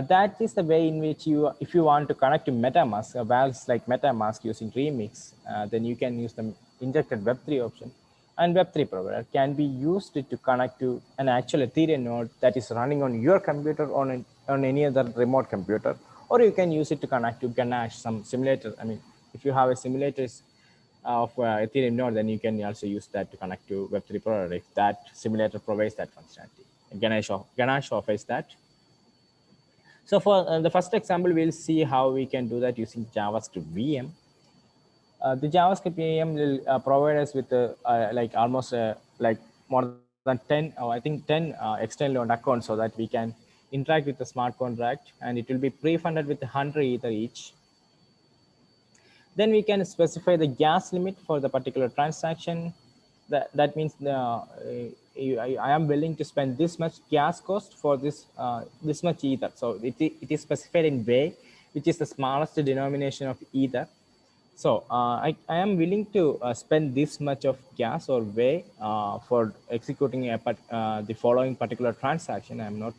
Speaker 1: That is the way in which if you want to connect to MetaMask, values like MetaMask using Remix, then you can use the injected Web3 option. And Web3 provider can be used to connect to an actual Ethereum node that is running on your computer or on any other remote computer, or you can use it to connect to Ganache, some simulator. I mean, if you have a simulator of Ethereum node, then you can also use that to connect to Web3 provider if that simulator provides that functionality. Ganache offers that. So for the first example, we'll see how we can do that using JavaScript VM. The JavaScript VM will provide us with like almost like more than 10, or I think 10 externally owned accounts so that we can interact with the smart contract, and it will be pre-funded with 100 Ether each. Then we can specify the gas limit for the particular transaction. That means I am willing to spend this much gas cost for this much Ether. So it is specified in way, which is the smallest denomination of Ether. So I am willing to spend this much of gas or way for executing the following particular transaction. I'm not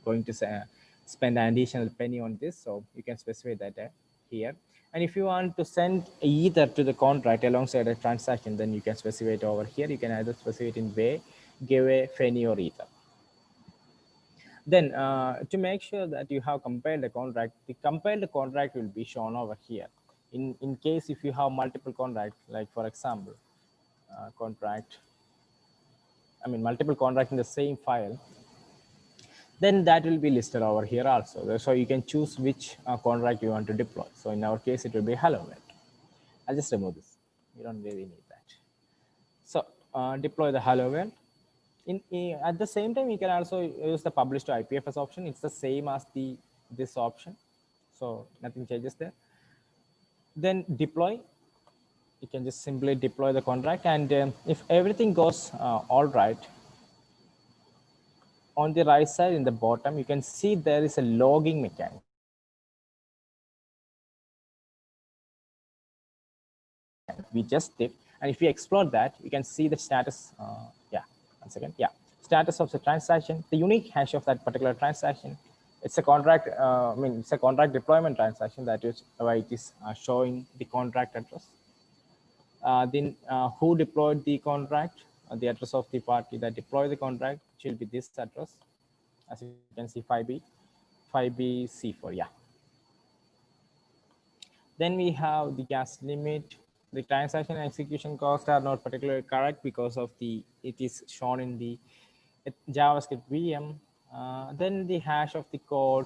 Speaker 1: going to spend an additional penny on this. So you can specify that here. And if you want to send Ether to the contract alongside a transaction, then you can specify it over here. You can either specify it in way, giveaway, penny, or Ether. Then to make sure that you have compiled the contract, the compiled contract will be shown over here. In case if you have multiple contracts, like for example, multiple contracts in the same file, then that will be listed over here also. So you can choose which contract you want to deploy. So in our case, it will be hello world. I'll just remove this. You don't really need that. So deploy the hello world. At the same time, you can also use the publish to IPFS option. It's the same as this option. So nothing changes there. Then deploy. You can just simply deploy the contract. And if everything goes all right, on the right side in the bottom, you can see there is a logging mechanism. We just did. And if we explore that, you can see the status. Status of the transaction, the unique hash of that particular transaction. It's a contract. It's a contract deployment transaction. That is why it is showing the contract address. Then who deployed the contract? The address of the party that deployed the contract, which will be this address. As you can see, 5BC4. Yeah. Then we have the gas limit. The transaction execution costs are not particularly correct because of it is shown in the JavaScript VM. Then the hash of the code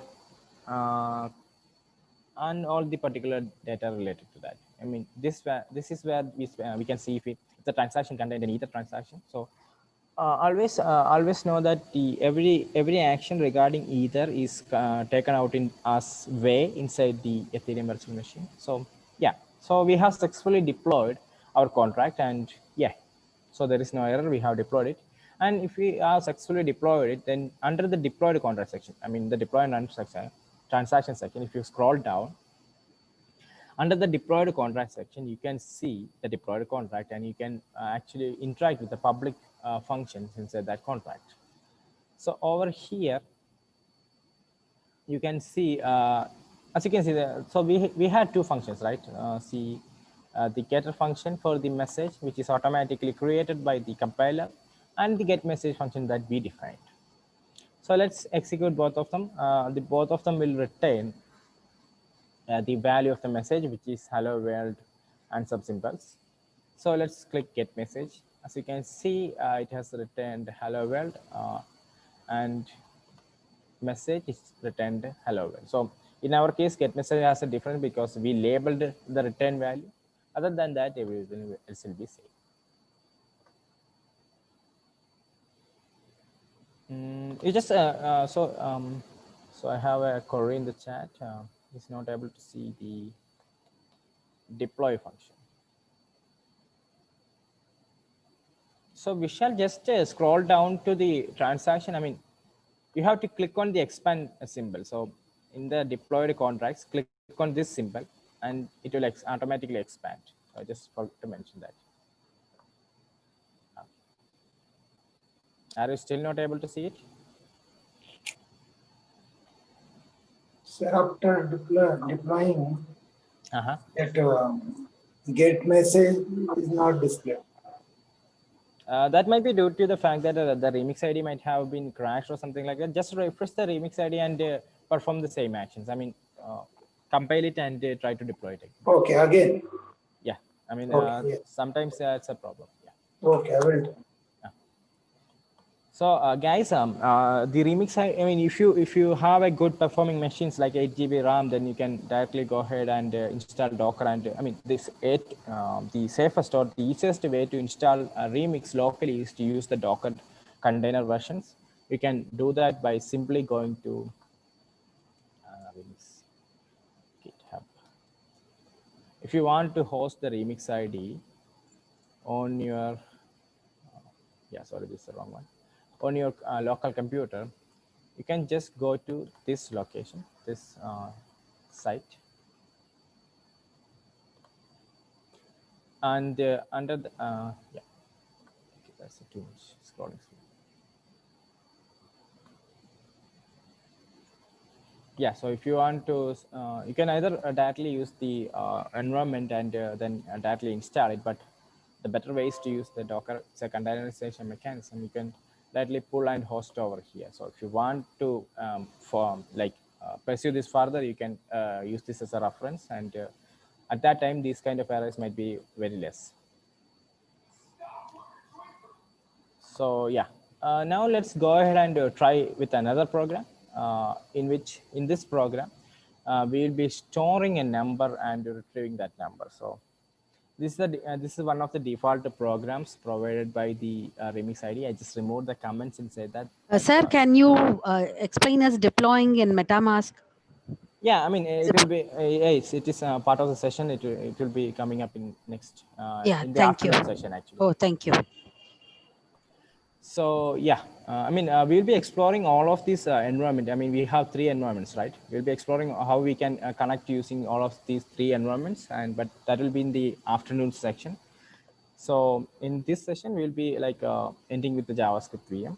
Speaker 1: and all the particular data related to that. I mean, this is where we can see if the transaction contained an Ether transaction. So always know that every action regarding Ether is taken out in as way inside the Ethereum virtual machine. So yeah, so we have successfully deployed our contract, and yeah, so there is no error. We have deployed it, and if we have successfully deployed it, then under the deployed contract section, the deploy and transaction section, if you scroll down, under the deployed contract section, you can see the deployed contract, and you can actually interact with the public functions inside that contract. So over here, you can see, as you can see, so we had two functions, right? See the getter function for the message, which is automatically created by the compiler, and the get message function that we defined. So let's execute both of them. Both of them will return the value of the message, which is hello world and some symbols. So let's click get message. As you can see, it has returned hello world and message is returned hello world. So in our case, get message has a difference because we labeled the return value. Other than that, everything else will be same. You just so I have a query in the chat. He's not able to see the deploy function. So we shall just scroll down to the transaction. I mean, you have to click on the expand symbol. So in the deployed contracts, click on this symbol and it will automatically expand. So I just forgot to mention that. Are you still not able to see it?
Speaker 4: So after deploying, that get message is not displayed.
Speaker 1: That might be due to the fact that the remix ID might have been crashed or something like that. Just refresh the remix ID and perform the same actions. I mean, compile it and try to deploy it again.
Speaker 4: Okay, again.
Speaker 1: Yeah, I mean,
Speaker 4: Okay, yeah.
Speaker 1: sometimes it's a problem. Yeah.
Speaker 4: Okay, I will.
Speaker 1: So guys, the remix, I mean, if you have a good performing machines like 8 GB RAM, then you can directly go ahead and install Docker. And I mean, the safest or the easiest way to install a remix locally is to use the Docker container versions. You can do that by simply going to remix GitHub. If you want to host the remix ID on your, sorry, this is the wrong one. On your local computer, you can just go to this location, this site, and under the okay, that's too much scrolling speed. Yeah, so if you want to, you can either directly use the environment and then directly install it, but the better way is to use the Docker. It's a containerization mechanism. You can directly pull and host over here. So if you want to pursue this further, you can use this as a reference, and at that time, these kind of errors might be very less. So yeah, now let's go ahead and try with another program. In this program, we will be storing a number and retrieving that number. So this is one of the default programs provided by the Remix ID. I just removed the comments inside that.
Speaker 2: Sir, can you explain us deploying in MetaMask?
Speaker 1: Yeah, I mean, it will be, it is part of the session. It will be coming up in next, in the afternoon session actually.
Speaker 2: Oh, thank you.
Speaker 1: So yeah, I mean, we'll be exploring all of these environment. I mean, we have 3 environments, right? We'll be exploring how we can connect using all of these 3 environments, but that will be in the afternoon section. So in this session, we'll be like ending with the JavaScript VM.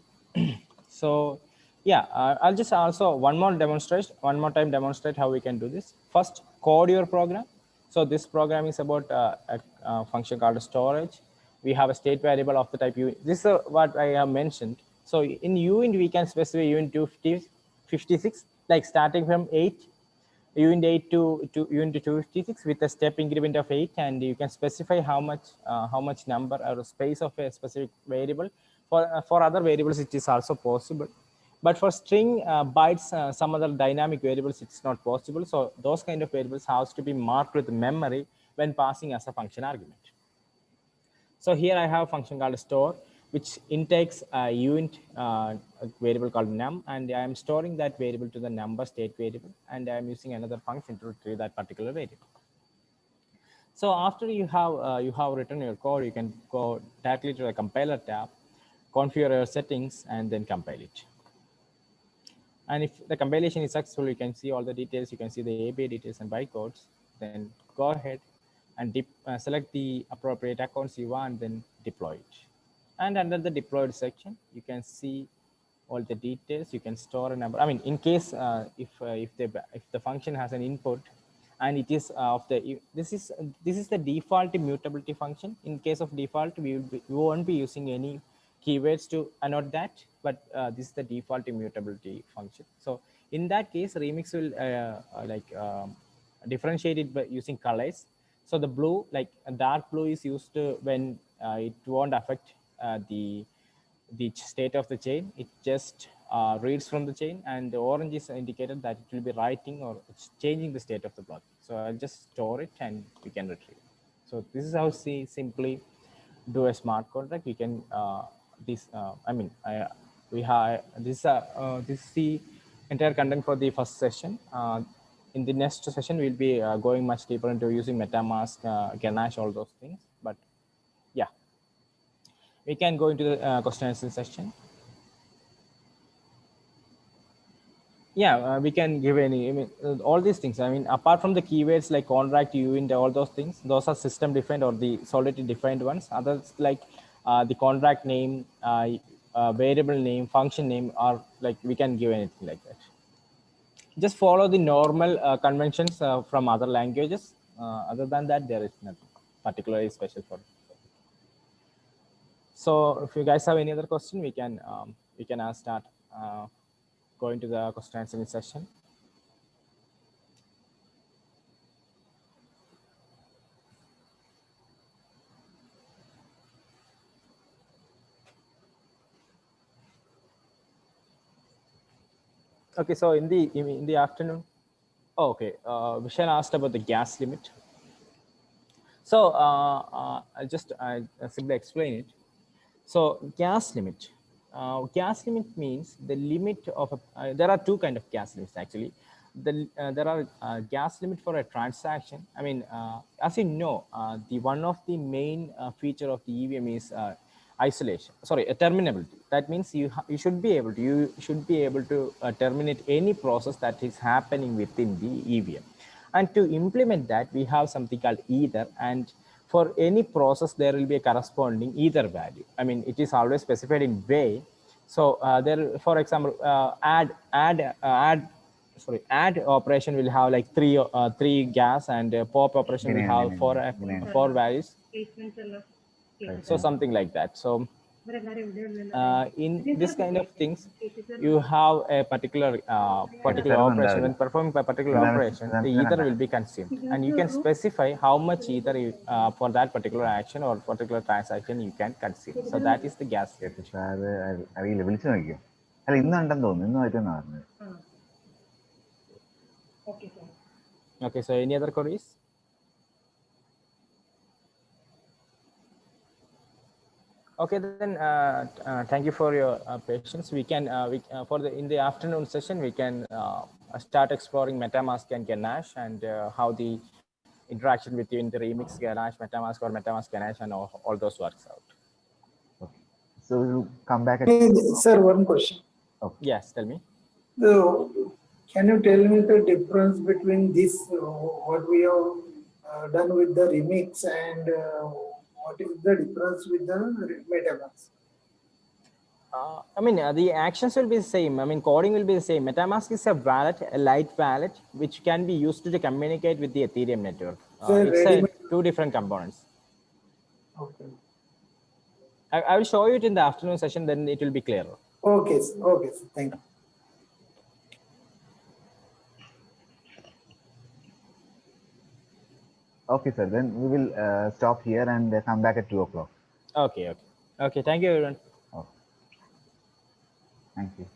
Speaker 1: So yeah, I'll just also one more time demonstrate how we can do this. First, code your program. So this program is about a function called storage. We have a state variable of the type uint. This is what I have mentioned. So in uint, we can specify uint 256, like starting from 8, uint 8 to uint 256 with a step increment of 8, and you can specify how much number or space of a specific variable. For other variables, it is also possible. But for string bytes, some other dynamic variables, it's not possible. So those kind of variables has to be marked with memory when passing as a function argument. So here I have a function called store, which intakes a uint variable called num, and I am storing that variable to the number state variable, and I am using another function to retrieve that particular variable. So after you have written your code, you can go directly to the compiler tab, configure your settings, and then compile it. And if the compilation is successful, you can see all the details. You can see the API details and bytecodes. Then go ahead and select the appropriate accounts you want, then deploy it. And under the deployed section, you can see all the details. You can store a number. I mean, in case if the function has an input and it is of the this is the default mutability function. In case of default, we won't be using any keywords to annote that, but this is the default immutability function. So in that case, Remix will differentiate it by using colors. So the blue, like dark blue, is used when it won't affect the state of the chain. It just reads from the chain, and the orange is indicated that it will be writing or it's changing the state of the block. So I'll just store it and we can retrieve. So this is how we simply do a smart contract. We can we have this is the entire content for the first session. In the next session, we'll be going much deeper into using MetaMask, Ganache, all those things. But yeah, we can go into the question and answer session. Yeah, we can give any, all these things. I mean, apart from the keywords like contract, uint, all those things, those are system defined or the Solidity defined ones. Others like the contract name, variable name, function name, or like we can give anything like that. Just follow the normal conventions from other languages. Other than that, there is nothing particularly special for it. So if you guys have any other question, we can start going to the question answering session. Okay, so in the afternoon, okay, Vishen asked about the gas limit. So I'll just simply explain it. So gas limit means the limit of there are two kind of gas limits actually. There are gas limit for a transaction. I mean, as you know, the one of the main feature of the EVM is isolation. Sorry, terminability. That means you should be able to terminate any process that is happening within the EVM. And to implement that, we have something called either, and for any process, there will be a corresponding either value. I mean, it is always specified in way. So there, for example, add operation will have like three gas, and pop operation will have four values. So something like that. So in this kind of things, you have a particular operation. When performing a particular operation, the ether will be consumed, and you can specify how much ether for that particular action or particular transaction you can consume. So that is the gas. Okay, so any other queries? Okay, then thank you for your patience. We can in the afternoon session we can start exploring MetaMask and Ganache, and how the interaction between the Remix, Ganache, MetaMask, or MetaMask, Ganache, and all those works out.
Speaker 5: Okay. So we'll come back.
Speaker 4: Sir, one question.
Speaker 5: Okay.
Speaker 1: Yes, tell me.
Speaker 4: So, can you tell me the difference between this, what we have done with the Remix, and what is the difference with the MetaMask?
Speaker 1: I mean, the actions will be the same. I mean, coding will be the same. MetaMask is a wallet, a light wallet, which can be used to communicate with the Ethereum network. It's two different components.
Speaker 4: Okay.
Speaker 1: I will show you it in the afternoon session, then it will be clearer.
Speaker 4: Okay, sir. Okay, sir. Thank you.
Speaker 5: Okay, sir. Then we will stop here and come back at 2 o'clock.
Speaker 1: Okay. Thank you, everyone.
Speaker 5: Okay. Thank you.